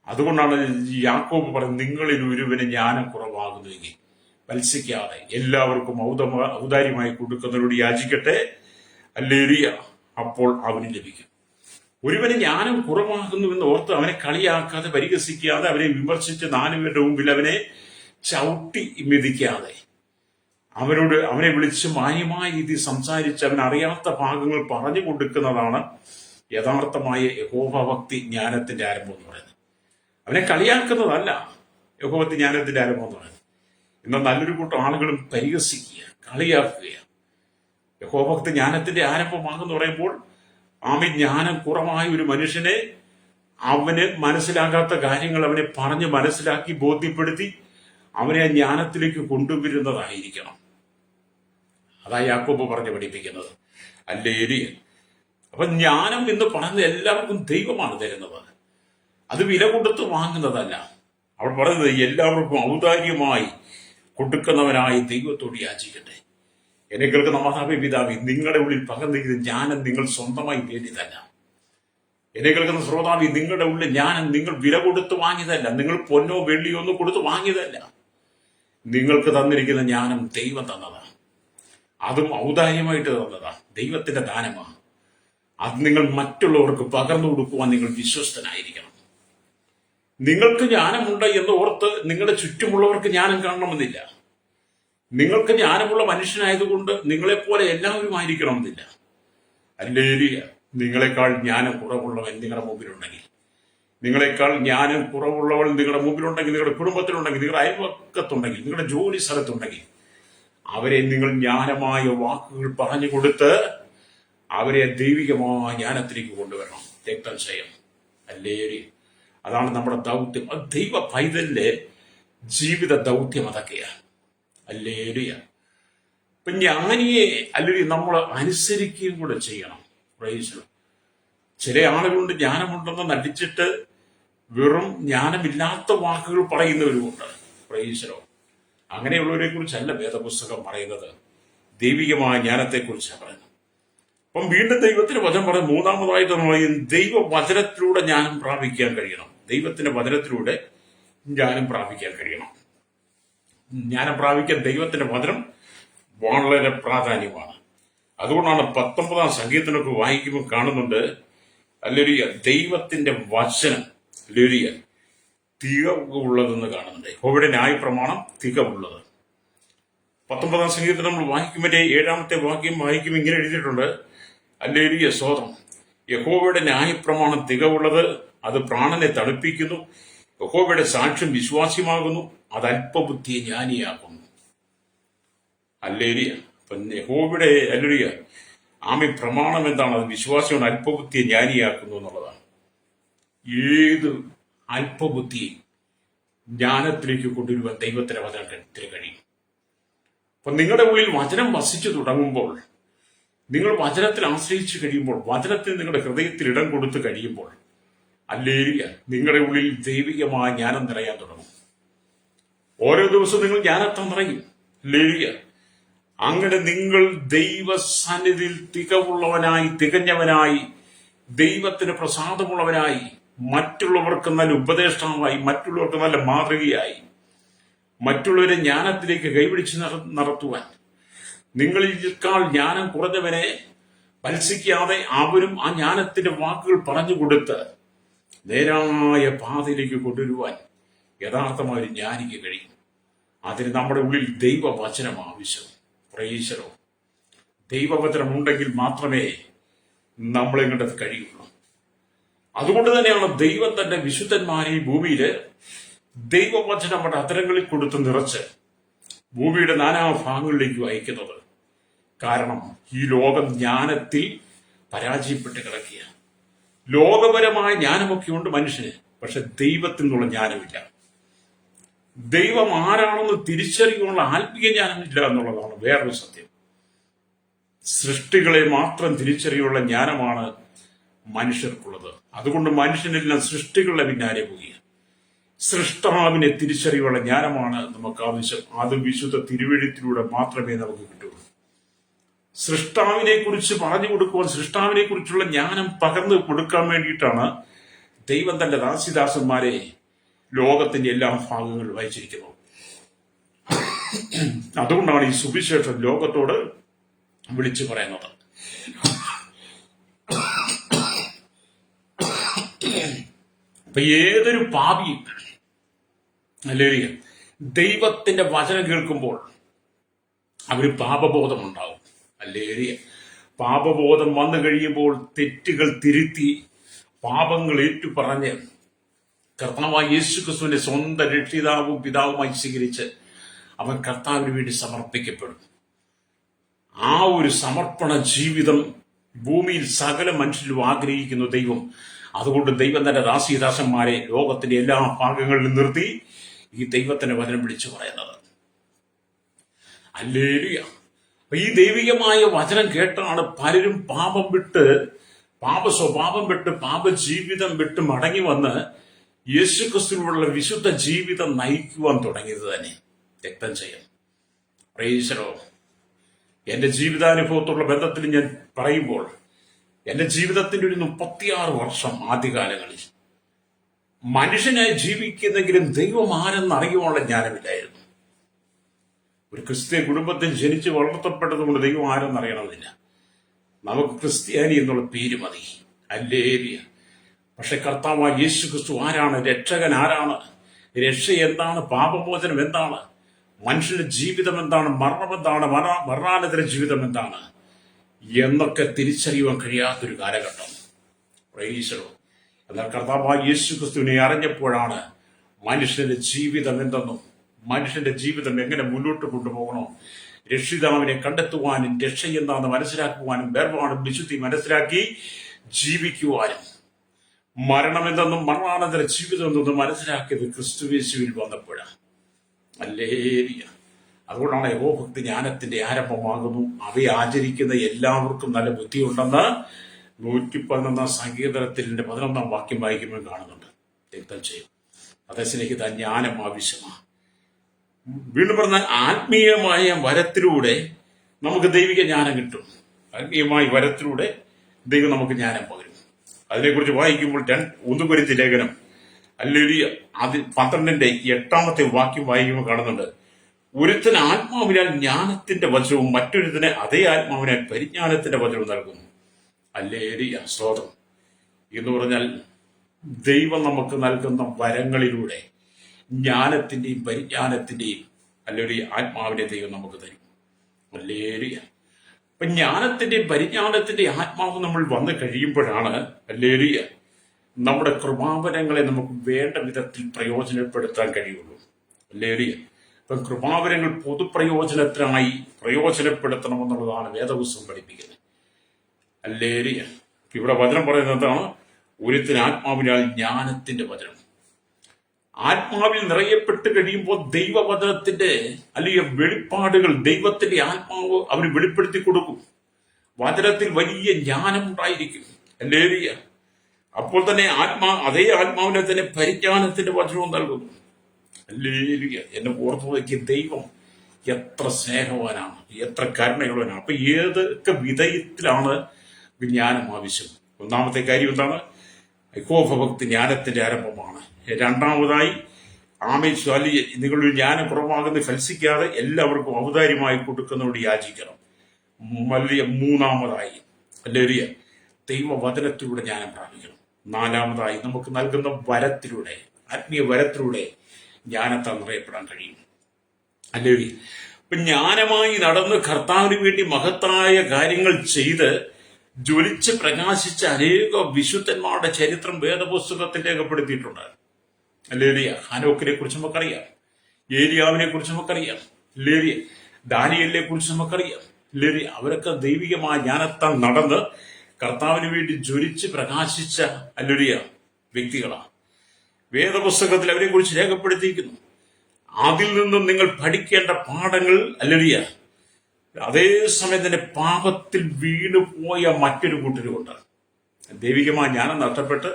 അതുകൊണ്ടാണ് യാക്കോബ് പറയുന്നത്, നിങ്ങളിൽ ഒരുവന് ജ്ഞാനം കുറവാകുന്നുവെങ്കിൽ വത്സിക്കാതെ എല്ലാവർക്കും ഔദാര്യമായി കൊടുക്കുന്നവരോട് യാചിക്കട്ടെ, ഹല്ലേലൂയ, അപ്പോൾ അവന് ലഭിക്കും. ഒരുവന് ജ്ഞാനം കുറവാകുന്നുവെന്ന് ഓർത്ത് അവനെ കളിയാക്കാതെ, പരിഹസിക്കാതെ, അവനെ വിമർശിച്ച് 4 പേരുടെ മുമ്പിൽ അവനെ ചവിട്ടി മെതിക്കാതെ, അവനെ വിളിച്ച് മാന്യമായ രീതി സംസാരിച്ച് അവൻ അറിയാത്ത ഭാഗങ്ങൾ പറഞ്ഞു കൊടുക്കുന്നതാണ് യഥാർത്ഥമായ യഹോവഭക്തി ജ്ഞാനത്തിന്റെ ആരംഭം എന്ന് പറയുന്നത്. അവനെ കളിയാക്കുന്നതല്ല യഹോവഭക്തി ജ്ഞാനത്തിന്റെ ആരംഭം എന്ന് പറയുന്നത്. എന്നാൽ നല്ലൊരു കൂട്ടം ആളുകളും പരിഹസിക്കുക, കളിയാക്കുക. യഹോവഭക്തി ജ്ഞാനത്തിന്റെ ആരംഭമാണെന്ന് പറയുമ്പോൾ ജ്ഞാനം കുറവായ ഒരു മനുഷ്യനെ അവന് മനസ്സിലാകാത്ത കാര്യങ്ങൾ അവനെ പറഞ്ഞ് മനസ്സിലാക്കി ബോധ്യപ്പെടുത്തി അവനെ ആ ജ്ഞാനത്തിലേക്ക് കൊണ്ടുവരുന്നതായിരിക്കണം. അതാ യാക്കോബ് പറഞ്ഞ് പഠിപ്പിക്കുന്നത്. ഹല്ലേലൂയ. അപ്പൊ ജ്ഞാനം എന്ന് പറയുന്നത് എല്ലാവർക്കും ദൈവമാണ് തരുന്നത്, അത് വില കൊടുത്ത് വാങ്ങുന്നതല്ല. അവൾ പറയുന്നത് എല്ലാവർക്കും ഔദാര്യമായി കൊടുക്കുന്നവനായി ദൈവത്തോട് യാചിക്കട്ടെ. എന്നെ കേൾക്കുന്ന മാതാവേ, പിതാവേ, നിങ്ങളുടെ ഉള്ളിൽ പകർന്നിരിക്കുന്ന ജ്ഞാനം നിങ്ങൾ സ്വന്തമായി നേടിയതല്ല. എന്നെ കേൾക്കുന്ന ശ്രോതാവി, നിങ്ങളുടെ ഉള്ളിൽ ജ്ഞാനം നിങ്ങൾ വില കൊടുത്ത് വാങ്ങിയതല്ല, നിങ്ങൾ പൊന്നോ വെള്ളിയോ ഒന്നും കൊടുത്ത് വാങ്ങിയതല്ല. നിങ്ങൾക്ക് തന്നിരിക്കുന്ന ജ്ഞാനം ദൈവം തന്നതാണ്, അതും ഔദാര്യമായിട്ട് തന്നതാണ്, ദൈവത്തിന്റെ ദാനമാണ്. അത് നിങ്ങൾ മറ്റുള്ളവർക്ക് പകർന്നു കൊടുക്കുവാൻ നിങ്ങൾ വിശ്വസ്തനായിരിക്കണം. നിങ്ങൾക്ക് ജ്ഞാനമുണ്ട് എന്ന് ഓർത്ത് നിങ്ങളുടെ ചുറ്റുമുള്ളവർക്ക് ജ്ഞാനം കാണണമെന്നില്ല. നിങ്ങൾക്ക് ജ്ഞാനമുള്ള മനുഷ്യനായതുകൊണ്ട് നിങ്ങളെപ്പോലെ എല്ലാവരും ആയിരിക്കണമെന്നില്ല. ഹല്ലേലൂയ. നിങ്ങളെക്കാൾ ജ്ഞാനം കുറവുള്ളവൻ നിങ്ങളുടെ മുമ്പിലുണ്ടെങ്കിൽ, നിങ്ങളെക്കാൾ ജ്ഞാനം കുറവുള്ളവൾ നിങ്ങളുടെ മുമ്പിലുണ്ടെങ്കിൽ, നിങ്ങളുടെ കുടുംബത്തിലുണ്ടെങ്കിൽ, നിങ്ങളുടെ അയൽവക്കത്തുണ്ടെങ്കിൽ, നിങ്ങളുടെ ജോലി സ്ഥലത്തുണ്ടെങ്കിൽ, അവരെ നിങ്ങൾ ജ്ഞാനമായ വാക്കുകൾ പറഞ്ഞു കൊടുത്ത് അവരെ ദൈവികമായ ജ്ഞാനത്തിലേക്ക് കൊണ്ടുവരണം. രക്തം ചെയ്യണം. ഹല്ലേലൂയ. അതാണ് നമ്മുടെ ദൗത്യം. അത് ദൈവ പൈതലിന്റെ ജീവിത ദൗത്യം അതൊക്കെയാണ്. ഹല്ലേലൂയ. ഇപ്പൊ ജ്ഞാനിയെ അല്ലെങ്കിൽ നമ്മൾ അനുസരിക്കുകയും കൂടെ ചെയ്യണം. പ്രൈസ്. ചില ആളുകളുണ്ട് ജ്ഞാനമുണ്ടെന്ന് നടിച്ചിട്ട് വെറും ജ്ഞാനമില്ലാത്ത വാക്കുകൾ പറയുന്നവരുമുണ്ട്. പ്രൈസലോ. അങ്ങനെയുള്ളവരെ കുറിച്ചല്ല വേദപുസ്തകം പറയുന്നത്, ദൈവികമായ ജ്ഞാനത്തെക്കുറിച്ചാണ് പറയുന്നത്. അപ്പം വീണ്ടും ദൈവത്തിന്റെ വചനം പറയും, മൂന്നാമതായിട്ട് പറയും, ദൈവവചനത്തിലൂടെ ജ്ഞാനം പ്രാപിക്കാൻ കഴിയണം. ദൈവത്തിന്റെ വചനത്തിലൂടെ ജ്ഞാനം പ്രാപിക്കാൻ കഴിയണം. ജ്ഞാനം പ്രാപിക്കാൻ ദൈവത്തിന്റെ വചനം വളരെ പ്രാധാന്യമാണ്. അതുകൊണ്ടാണ് 19-ാം സങ്കീർത്തനമൊക്കെ വായിക്കുമ്പോൾ കാണുന്നുണ്ട്, ഹല്ലേലൂയ, ദൈവത്തിന്റെ വചനം ഹല്ലേലൂയ തികവുള്ളതെന്ന് കാണുന്നുണ്ട്. യഹോവയുടെ ന്യായപ്രമാണം തികവുള്ളത്. 19-ാം സംഗീതത്തിൽ നമ്മൾ വായിക്കുമ്പോൾ 7-ാമത്തെ വാക്യം വായിക്കും, ഇങ്ങനെ എഴുതിയിട്ടുണ്ട്. ഹല്ലേലൂയ, സ്തോത്രം. യഹോവയുടെ ന്യായപ്രമാണം തികവുള്ളത്, അത് പ്രാണനെ തണുപ്പിക്കുന്നു. യഹോവയുടെ സാക്ഷ്യം വിശ്വാസ്യമാകുന്നു, അത് അല്പബുദ്ധിയെ ജ്ഞാനിയാക്കുന്നു. ഹല്ലേലൂയ. അപ്പൊ യഹോവയുടെ ഹല്ലേലൂയ പ്രമാണം എന്താണ്? അത് വിശ്വാസമാണ് അല്പബുദ്ധിയെ ജ്ഞാനിയാക്കുന്നു എന്നുള്ളതാണ്. ഏത് അല്പബുദ്ധിയെ ജ്ഞാനത്തിലേക്ക് കൊണ്ടുവരുവാൻ ദൈവത്തിന്റെ വചനത്തിന് കഴിയും. അപ്പൊ നിങ്ങളുടെ ഉള്ളിൽ വചനം വസിച്ചു തുടങ്ങുമ്പോൾ, നിങ്ങൾ വചനത്തിൽ ആശ്രയിച്ചു കഴിയുമ്പോൾ, വചനത്തിൽ നിങ്ങളുടെ ഹൃദയത്തിൽ ഇടം കൊടുത്തു കഴിയുമ്പോൾ, ഹല്ലേലൂയ, നിങ്ങളുടെ ഉള്ളിൽ ദൈവികമായ ജ്ഞാനം നിറയാൻ തുടങ്ങും. ഓരോ ദിവസവും നിങ്ങൾ ജ്ഞാനത്താൽ നിറയും. ഹല്ലേലൂയ. അങ്ങനെ നിങ്ങൾ ദൈവസന്നിധിയിൽ തികവുള്ളവനായി, തികഞ്ഞവനായി, ദൈവത്തിന് പ്രസാദമുള്ളവനായി, മറ്റുള്ളവർക്ക് നല്ല ഉപദേഷ്ടാവായി, മറ്റുള്ളവർക്ക് നല്ല മാതൃകയായി, മറ്റുള്ളവരെ ജ്ഞാനത്തിലേക്ക് കൈപിടിച്ച് നടത്തുവാൻ, നിങ്ങളിൽക്കാൾ ജ്ഞാനം കുറഞ്ഞവനെ മത്സിക്കാതെ അവരും ആ ജ്ഞാനത്തിന്റെ വാക്കുകൾ പറഞ്ഞു കൊടുത്ത് നേരായ പാതയിലേക്ക് കൊണ്ടുവരുവാൻ യഥാർത്ഥമായ ഒരു ജ്ഞാനിക്ക് കഴിയും. അതിന് നമ്മുടെ ഉള്ളിൽ ദൈവവചനം ആവശ്യം. പ്രൈസലോ. ദൈവവചനം ഉണ്ടെങ്കിൽ മാത്രമേ നമ്മളെ കണ്ടത് കഴിയുള്ളൂ. അതുകൊണ്ട് തന്നെയാണ് ദൈവം തന്റെ വിശുദ്ധന്മാരെ ഈ ഭൂമിയില് ദൈവവചനം നമ്മുടെ അത്തരങ്ങളിൽ കൊടുത്ത് നിറച്ച് ഭൂമിയുടെ നാനാഭാഗങ്ങളിലേക്ക് അയക്കുന്നത്. കാരണം ഈ ലോകം ജ്ഞാനത്തിൽ പരാജയപ്പെട്ട് കിടക്കുക. ലോകപരമായ ജ്ഞാനമൊക്കെ ഉണ്ട് മനുഷ്യന്, പക്ഷെ ദൈവത്തിൽ നിന്നുള്ള ജ്ഞാനമില്ല. ദൈവം ആരാണെന്ന് തിരിച്ചറിയാനുള്ള ആത്മീയ ജ്ഞാനമില്ല എന്നുള്ളതാണ് വേറൊരു സത്യം. സൃഷ്ടികളെ മാത്രം തിരിച്ചറിയാനുള്ള ജ്ഞാനമാണ് മനുഷ്യർക്കുള്ളത്. അതുകൊണ്ട് മനുഷ്യനെല്ലാം സൃഷ്ടികളുടെ പിന്നാലെ പോവുക. സൃഷ്ടാവിനെ തിരിച്ചറിയാനുള്ള ജ്ഞാനമാണ് നമുക്ക് ആവശ്യം. അത് വിശുദ്ധ തിരുവെഴുത്തിലൂടെ മാത്രമേ നമുക്ക് കിട്ടുള്ളൂ. സൃഷ്ടാവിനെ കുറിച്ച് പറഞ്ഞു കൊടുക്കുവാൻ, സൃഷ്ടാവിനെ കുറിച്ചുള്ള ജ്ഞാനം പകർന്നു കൊടുക്കാൻ വേണ്ടിയിട്ടാണ് ദൈവം തന്റെ ദാസിദാസന്മാരെ ലോകത്തിന്റെ എല്ലാ ഭാഗങ്ങളിലും അയച്ചിരിക്കുന്നത്. അതുകൊണ്ടാണ് ഈ സുവിശേഷം ലോകത്തോട് വിളിച്ചു പറയുന്നത്. അപ്പൊ ഏതൊരു പാപിയും ഹല്ലേലൂയ ദൈവത്തിന്റെ വചനം കേൾക്കുമ്പോൾ അവര് പാപബോധമുണ്ടാവും. ഹല്ലേലൂയ. പാപബോധം വന്നു കഴിയുമ്പോൾ തെറ്റുകൾ തിരുത്തി പാപങ്ങൾ ഏറ്റുപറഞ്ഞ് കർത്താവായ യേശുക്രിസ്തുവിനെ സ്വന്തം രക്ഷിതാവും പിതാവുമായി സ്വീകരിച്ച് അവൻ കർത്താവിന് വേണ്ടി സമർപ്പിക്കപ്പെടും. ആ ഒരു സമർപ്പണ ജീവിതം ഭൂമിയിൽ സകല മനുഷ്യരും ആഗ്രഹിക്കുന്നു ദൈവം. അതുകൊണ്ട് ദൈവം തന്റെ ദാസീദാസന്മാരെ ലോകത്തിന്റെ എല്ലാ ഭാഗങ്ങളിലും നിർത്തി ഈ ദൈവത്തിന്റെ വചനം വിളിച്ചു പറയുന്നത്. ഹല്ലേലൂയ. ഈ ദൈവികമായ വചനം കേട്ടാണ് പലരും പാപം വിട്ട്, സ്വഭാവം വിട്ട്, ജീവിതം വിട്ട് മടങ്ങി വന്ന് യേശുക്രിസ്തുവിനുള്ള വിശുദ്ധ ജീവിതം നയിക്കുവാൻ തുടങ്ങിയത് തന്നെ. രക്തം ചെയ്യാം. Praise the Lord. എന്റെ ജീവിതാനുഭവത്തോടുള്ള ബന്ധത്തിൽ ഞാൻ പറയുമ്പോൾ, എന്റെ ജീവിതത്തിന്റെ ഒരു 36 വർഷം ആദ്യകാലങ്ങളിൽ മനുഷ്യനായി ജീവിക്കുന്നെങ്കിലും ദൈവം ആരെന്ന് അറിയുവാനുള്ള ജ്ഞാനമില്ലായിരുന്നു. ഒരു ക്രിസ്ത്യ കുടുംബത്തിൽ ജനിച്ച് വളർത്തപ്പെട്ടതുകൊണ്ട് ദൈവം ആരെന്നറിയണമെന്നില്ല. നമുക്ക് ക്രിസ്ത്യാനി എന്നുള്ള പേര് മതി. ഹല്ലേലൂയ. പക്ഷെ കർത്താവായ യേശു ക്രിസ്തു ആരാണ്? രക്ഷകൻ ആരാണ്? രക്ഷ എന്താണ്? പാപമോചനം എന്താണ്? മനുഷ്യന്റെ ജീവിതം എന്താണ്? മരണം എന്താണ്? മരണാനന്തര ജീവിതം എന്താണ് എന്നൊക്കെ തിരിച്ചറിയുവാൻ കഴിയാത്തൊരു കാലഘട്ടം. Praise the Lord. എന്നാൽ കർത്താവായ യേശു ക്രിസ്തുവിനെ അറിഞ്ഞപ്പോഴാണ് മനുഷ്യന്റെ ജീവിതം എന്തെന്നും, മനുഷ്യന്റെ ജീവിതം എങ്ങനെ മുന്നോട്ട് കൊണ്ടുപോകണോ, രക്ഷിതാവിനെ കണ്ടെത്തുവാനും രക്ഷ എന്താണെന്ന് മനസ്സിലാക്കുവാനും വേർപാടും വിശുദ്ധി മനസ്സിലാക്കി ജീവിക്കുവാനും മരണം എന്തെന്നും മരണാനന്തര ജീവിതം എന്തെന്നും മനസ്സിലാക്കിയത് ക്രിസ്തുയേശുവിൽ വന്നപ്പോഴാണ്. ഹല്ലേലൂയ. അതുകൊണ്ടാണ് യഹോഭക്തി ജ്ഞാനത്തിന്റെ ആരംഭമാകുന്നു. അവയെ ആചരിക്കുന്ന എല്ലാവർക്കും നല്ല ബുദ്ധിയുണ്ടെന്ന് 111 സങ്കീർത്തനത്തിന്റെ 11 വാക്യം വായിക്കുമ്പോൾ കാണുന്നുണ്ട്. രക്തം ചെയ്യും. അതേ സ്നേഹിത, ജ്ഞാനം ആവശ്യമാണ്. വീണ്ടും പറഞ്ഞാൽ ആത്മീയമായ വരത്തിലൂടെ നമുക്ക് ദൈവിക ജ്ഞാനം കിട്ടും. ആത്മീയമായ വരത്തിലൂടെ ദൈവം നമുക്ക് ജ്ഞാനം പകരും. അതിനെക്കുറിച്ച് വായിക്കുമ്പോൾ 1 കൊരിന്ത്യർ ലേഖനം ഹല്ലേലൂയ 12-8 വാക്യം വായിക്കുമ്പോൾ കാണുന്നുണ്ട്. ഒരുത്തന് ആത്മാവിനാൽ ജ്ഞാനത്തിന്റെ വചനവും മറ്റൊരുത്തന് അതേ ആത്മാവിനാൽ പരിജ്ഞാനത്തിന്റെ വചനവും നൽകുന്നു. ഹല്ലേലൂയ, സ്തോത്രം. എന്ന് പറഞ്ഞാൽ ദൈവം നമുക്ക് നൽകുന്ന വരങ്ങളിലൂടെ ജ്ഞാനത്തിന്റെയും പരിജ്ഞാനത്തിന്റെയും ഹല്ലേലൂയ ആത്മാവിനെ ദൈവം നമുക്ക് തരും. ഹല്ലേലൂയ. അപ്പൊ ജ്ഞാനത്തിന്റെ പരിജ്ഞാനത്തിന്റെ ആത്മാവ് നമ്മൾ വന്നു കഴിയുമ്പോഴാണ് ഹല്ലേലൂയ നമ്മുടെ കൃപാവരങ്ങളെ നമുക്ക് വേണ്ട വിധത്തിൽ പ്രയോജനപ്പെടുത്താൻ കഴിയുള്ളൂ. ഹല്ലേലൂയ. അപ്പൊ കൃപാവരങ്ങൾ പൊതുപ്രയോജനത്തിനായി പ്രയോജനപ്പെടുത്തണമെന്നുള്ളതാണ് വേദപുസ്തകം പഠിപ്പിക്കുന്നത്. ഹല്ലേലൂയ. ഇവിടെ വചനം പറയുന്നത് എന്താണ്? ഒരുത്തിന് ആത്മാവിനാൽ ജ്ഞാനത്തിന്റെ വചനം. ആത്മാവിൽ നിറയപ്പെട്ട് കഴിയുമ്പോൾ ദൈവവചനത്തിന്റെ അല്ലെങ്കിൽ വെളിപ്പാടുകൾ ദൈവത്തിന്റെ ആത്മാവ് അവർ വെളിപ്പെടുത്തി കൊടുക്കും. വചനത്തിൽ വലിയ ജ്ഞാനം ഉണ്ടായിരിക്കും. ഹല്ലേലൂയ. അപ്പോൾ തന്നെ അതേ ആത്മാവിനെ തന്നെ പരിജ്ഞാനത്തിന്റെ വചനവും നൽകുന്നു. ഹല്ലേലൂയ. എന്നെ ഓർത്തു നോക്കിയ ദൈവം എത്ര സ്നേഹവാനാണ്, എത്ര കരുണയുള്ളവനാണ്. അപ്പൊ ഏതൊക്കെ വിധത്തിലാണ് ജ്ഞാനം ആവശ്യം? ഒന്നാമത്തെ കാര്യം എന്താണ്? യഹോവഭക്തി ജ്ഞാനത്തിന്റെ ആരംഭമാണ്. രണ്ടാമതായി ആമേശ്വാലി നിങ്ങളൊരു ജ്ഞാനം കുറവാകുന്ന ഫൽസിക്കാതെ എല്ലാവർക്കും ഔദാര്യമായി കൊടുക്കുന്നവരോട് യാചിക്കണം. മൂന്നാമതായി ഹല്ലേലൂയ ദൈവവചനത്തിലൂടെ ജ്ഞാനം പ്രാപിക്കണം. നാലാമതായി നമുക്ക് നൽകുന്ന വരത്തിലൂടെ, ആത്മീയ വരത്തിലൂടെ ജ്ഞാനത്താൽ നിറയപ്പെടാൻ കഴിയും. ഹല്ലേലൂയ. അപ്പൊ ജ്ഞാനമായി നടന്ന് കർത്താവിന് വേണ്ടി മഹത്തായ കാര്യങ്ങൾ ചെയ്ത് ജ്വലിച്ച് പ്രകാശിച്ച അനേക വിശുദ്ധന്മാരുടെ ചരിത്രം വേദപുസ്തകത്തിൽ രേഖപ്പെടുത്തിയിട്ടുണ്ട്. ഹല്ലേലൂയ. ഹനോക്കിനെ കുറിച്ച് നമുക്കറിയാം, ഏലിയാവിനെ കുറിച്ച് നമുക്കറിയാം, ഹല്ലേലൂയ ദാനിയേലിനെ കുറിച്ച് നമുക്കറിയാം. ഹല്ലേലൂയ. അവരൊക്കെ ദൈവികമായ ജ്ഞാനത്താൽ നടന്ന് കർത്താവിന് വേണ്ടി ജ്വലിച്ച് പ്രകാശിച്ച ഹല്ലേലൂയ വ്യക്തികളാണ്. വേദപുസ്തകത്തിൽ അവരെ കുറിച്ച് രേഖപ്പെടുത്തിയിരിക്കുന്നു. അതിൽ നിന്നും നിങ്ങൾ പഠിക്കേണ്ട പാഠങ്ങൾ ഹല്ലേലൂയ. അതേസമയം തന്നെ പാപത്തിൽ വീണുപോയ മറ്റൊരു കൂട്ടരുമുണ്ട്. ദൈവികമായ ജ്ഞാനം നഷ്ടപ്പെട്ട്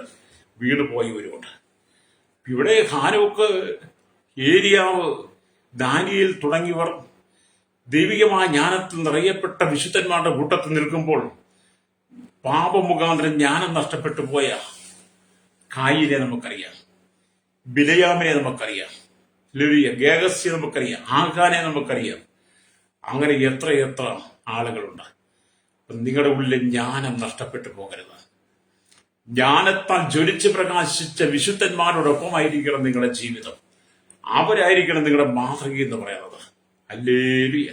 വീണുപോയവരുമുണ്ട്. ഇവിടെ ഹാനോക്ക്, ഏലിയാവ്, ദാനിയേൽ തുടങ്ങിയവർ ദൈവികമായ ജ്ഞാനത്തിൽ നിറയപ്പെട്ട വിശുദ്ധന്മാരുടെ കൂട്ടത്തിൽ നിൽക്കുമ്പോൾ പാപമുഖാന്തരം ജ്ഞാനം നഷ്ടപ്പെട്ടു പോയ കായിനെ നമുക്കറിയാം, ബിലയാമിനെ നമുക്കറിയാം, ഗേഹസ്യെ നമുക്കറിയാം, ആഖാനെ നമുക്കറിയാം. അങ്ങനെ എത്ര ആളുകളുണ്ട്. നിങ്ങളുടെ ഉള്ളിലെ ജ്ഞാനം നഷ്ടപ്പെട്ടു പോകരുത്. ജ്ഞാനത്താൽ ജ്വലിച്ച് പ്രകാശിച്ച വിശുദ്ധന്മാരോടൊപ്പമായിരിക്കണം നിങ്ങളുടെ ജീവിതം. അവരായിരിക്കണം നിങ്ങളുടെ മാതൃക എന്ന് പറയുന്നത്. ഹല്ലേലൂയ.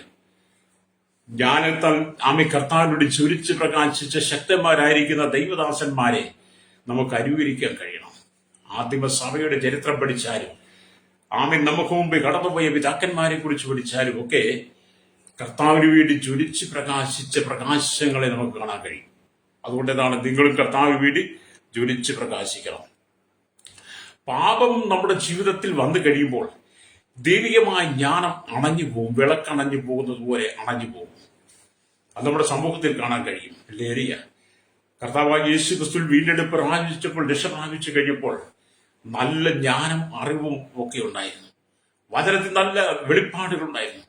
ജ്ഞാനത്താൽ കർത്താവിനോട് ജ്വലിച്ച് പ്രകാശിച്ച ശക്തന്മാരായിരിക്കുന്ന ദൈവദാസന്മാരെ നമുക്ക് അനുകരിക്കാൻ കഴിയണം. ആദിമസഭയുടെ ചരിത്രം പഠിച്ചാലും നമുക്ക് മുമ്പ് കടന്നുപോയ പിതാക്കന്മാരെ കുറിച്ച് പഠിച്ചാലും ഒക്കെ കർത്താവിന് വേണ്ടി ജ്വലിച്ച് പ്രകാശിച്ച പ്രകാശങ്ങളെ നമുക്ക് കാണാൻ കഴിയും. അതുകൊണ്ട് എന്താണ്? നിങ്ങളും കർത്താവിന് വേണ്ടി ജ്വലിച്ച് പ്രകാശിക്കണം. പാപം നമ്മുടെ ജീവിതത്തിൽ വന്നു കഴിയുമ്പോൾ ദൈവികമായ ജ്ഞാനം അണഞ്ഞു പോകും. വിളക്കണഞ്ഞു പോകുന്നത് പോലെ അണഞ്ഞു പോകും. അത് നമ്മുടെ സമൂഹത്തിൽ കാണാൻ കഴിയും. ഹല്ലേലൂയ. കർത്താവായ യേശു ക്രിസ്തുവിൽ വീണ്ടെടുപ്പ് പ്രാപിച്ചപ്പോൾ, രക്ഷ പ്രാപിച്ചു കഴിഞ്ഞപ്പോൾ നല്ല ജ്ഞാനം, അറിവും ഒക്കെ ഉണ്ടായിരുന്നു. വചനത്തിൽ നല്ല വെളിപ്പാടുകൾ ഉണ്ടായിരുന്നു.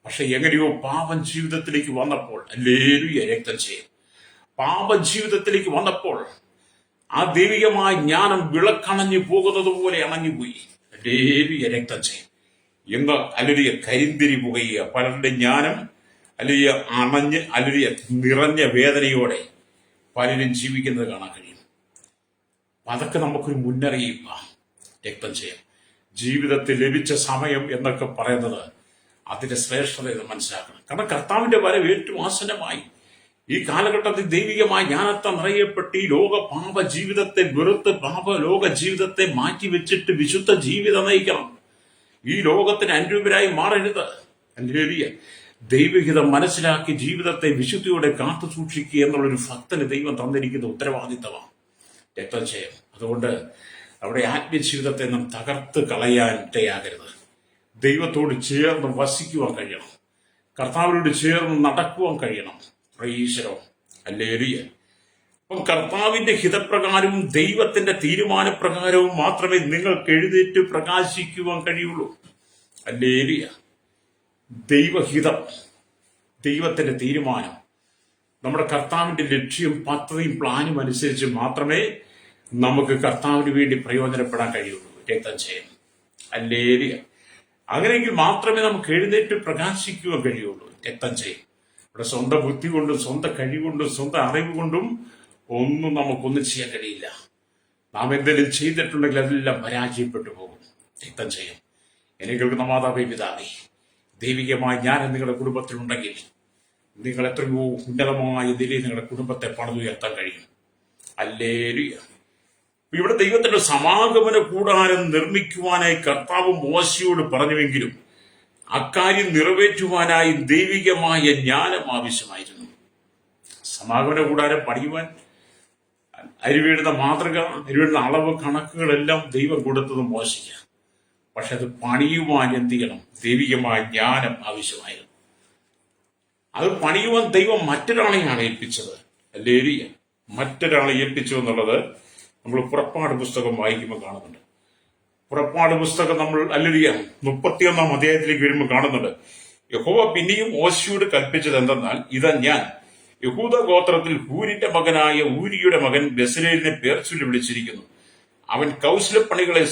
പക്ഷെ എങ്ങനെയോ പാപം ജീവിതത്തിലേക്ക് വന്നപ്പോൾ ഹല്ലേലൂയ രക്തം ചെയ്യും. പാപ ജീവിതത്തിലേക്ക് വന്നപ്പോൾ ആ ദൈവികമായ ജ്ഞാനം വിളക്കണഞ്ഞു പോകുന്നത് പോലെ അണഞ്ഞുപോയി. ഹല്ലേലൂയ രക്തം ചെയ്യും. എന്ന് ഹല്ലേലൂയ കരിന്തിരി പുകയുക. പലരുടെ ജ്ഞാനം ഹല്ലേലൂയ അണഞ്ഞ് ഹല്ലേലൂയ നിറഞ്ഞ വേദനയോടെ പലരും ജീവിക്കുന്നത് കാണാൻ കഴിയും. അതൊക്കെ നമുക്കൊരു മുന്നറിയിപ്പാണ്. രക്തം ചെയ്യാം. ജീവിതത്തിൽ ലഭിച്ച സമയം എന്നൊക്കെ പറയുന്നത് അതിന്റെ ശ്രേഷ്ഠത ഇത് മനസ്സിലാക്കണം. കാരണം കർത്താവിന്റെ വരവ് ഏറ്റവും ആസന്നമായി. ഈ കാലഘട്ടത്തിൽ ദൈവികമായ ജ്ഞാനത്താൽ നിറയപ്പെട്ട് ഈ ലോക പാപ ജീവിതത്തെ വെറുത്ത് ലോക ജീവിതത്തെ മാറ്റിവെച്ചിട്ട് വിശുദ്ധ ജീവിതം നയിക്കണം. ഈ ലോകത്തിന് അനുരൂപരായി മാറരുത്. ഹല്ലേലൂയ. ദൈവഹിതം മനസ്സിലാക്കി ജീവിതത്തെ വിശുദ്ധിയോടെ കാത്തു സൂക്ഷിക്കുക എന്നുള്ളൊരു ഭക്തന് ദൈവം തന്നിരിക്കുന്ന ഉത്തരവാദിത്തമാണ് രക്തം ചെയ്യാം. അതുകൊണ്ട് അവിടെ ആത്മീയ ജീവിതത്തെ നാം തകർത്ത് കളയാൻ ഇടയാകരുത്. ദൈവത്തോട് ചേർന്ന് വസിക്കുവാൻ കഴിയണം. കർത്താവിനോട് ചേർന്ന് നടക്കുവാൻ കഴിയണം. പ്രൈസലോ. ഹല്ലേലൂയ. അപ്പം കർത്താവിന്റെ ഹിതപ്രകാരവും ദൈവത്തിന്റെ തീരുമാനപ്രകാരവും മാത്രമേ നിങ്ങൾക്ക് എഴുന്നേറ്റ് പ്രകാശിക്കുവാൻ കഴിയുള്ളൂ. ഹല്ലേലൂയ. ദൈവഹിതം, ദൈവത്തിന്റെ തീരുമാനം, നമ്മുടെ കർത്താവിന്റെ ലക്ഷ്യം, പദ്ധതിയും പ്ലാനും അനുസരിച്ച് മാത്രമേ നമുക്ക് കർത്താവിന് വേണ്ടി പ്രയോജനപ്പെടാൻ കഴിയുള്ളൂ. രക്തം ചെയ്യും. ഹല്ലേലൂയ. അങ്ങനെയെങ്കിൽ മാത്രമേ നമുക്ക് എഴുന്നേറ്റ് പ്രകാശിക്കുവാൻ കഴിയുള്ളൂ. രക്തം ചെയ്യും. ഇവിടെ സ്വന്തം ബുദ്ധി കൊണ്ടും സ്വന്തം കഴിവുകൊണ്ടും സ്വന്തം അറിവ് കൊണ്ടും ഒന്നും നമുക്കൊന്നും ചെയ്യാൻ കഴിയില്ല. നാം എന്തെങ്കിലും ചെയ്തിട്ടുണ്ടെങ്കിൽ അതെല്ലാം പരാജയപ്പെട്ടു പോകും. രക്തം ചെയ്യും. എന്നെ കേൾക്കുന്ന മാതാവേ, പിതാവേ, ദൈവികമായ ജ്ഞാനം നിങ്ങളുടെ കുടുംബത്തിലുണ്ടെങ്കിൽ നിങ്ങൾ എത്രയോ ഉന്നതമായ നിലയിൽ നിങ്ങളുടെ കുടുംബത്തെ പണിതുയർത്താൻ കഴിയും. ഹല്ലേലൂയ. ഇവിടെ ദൈവത്തിന്റെ സമാഗമന കൂടാരം നിർമ്മിക്കുവാനായി കർത്താവ് മോശയോട് പറഞ്ഞുവെങ്കിലും അക്കാര്യം നിറവേറ്റുവാനായി ദൈവികമായ ജ്ഞാനം ആവശ്യമായിരുന്നു. സമാഗമന കൂടാരം പണിയുവാൻ അരിവീഴുന്ന മാതൃക, അരിവീഴുന്ന അളവ് കണക്കുകളെല്ലാം ദൈവം കൊടുത്തത് മോശയ്ക്ക്. പക്ഷെ അത് പണിയുവാൻ എന്ത് ചെയ്യണം? ദൈവികമായ ജ്ഞാനം ആവശ്യമായിരുന്നു. അത് പണിയുവാൻ ദൈവം മറ്റൊരാളെയാണ് ഏൽപ്പിച്ചത്. ഹല്ലേലൂയ. മറ്റൊരാളെ ഏൽപ്പിച്ചു എന്നുള്ളത് നമ്മൾ പുറപ്പാട് പുസ്തകം വായിക്കുമ്പോൾ കാണുന്നുണ്ട്. പുറപ്പാട് പുസ്തകം നമ്മൾ ഹല്ലേലൂയ 31 അധ്യായത്തിലേക്ക് വരുമ്പോൾ കാണുന്നുണ്ട്. യഹോവ പിന്നെയും മോശയോട് കൽപ്പിച്ചത് എന്തെന്നാൽ, ഇതാ ഞാൻ യഹൂദ ഗോത്രത്തിൽ ഹൂരിന്റെ മകനായ ഊരിയുടെ മകൻ ബെസലേലിനെ പേർ ചൊല്ലി വിളിച്ചിരിക്കുന്നു. അവൻ കൗശലപ്പണികളെ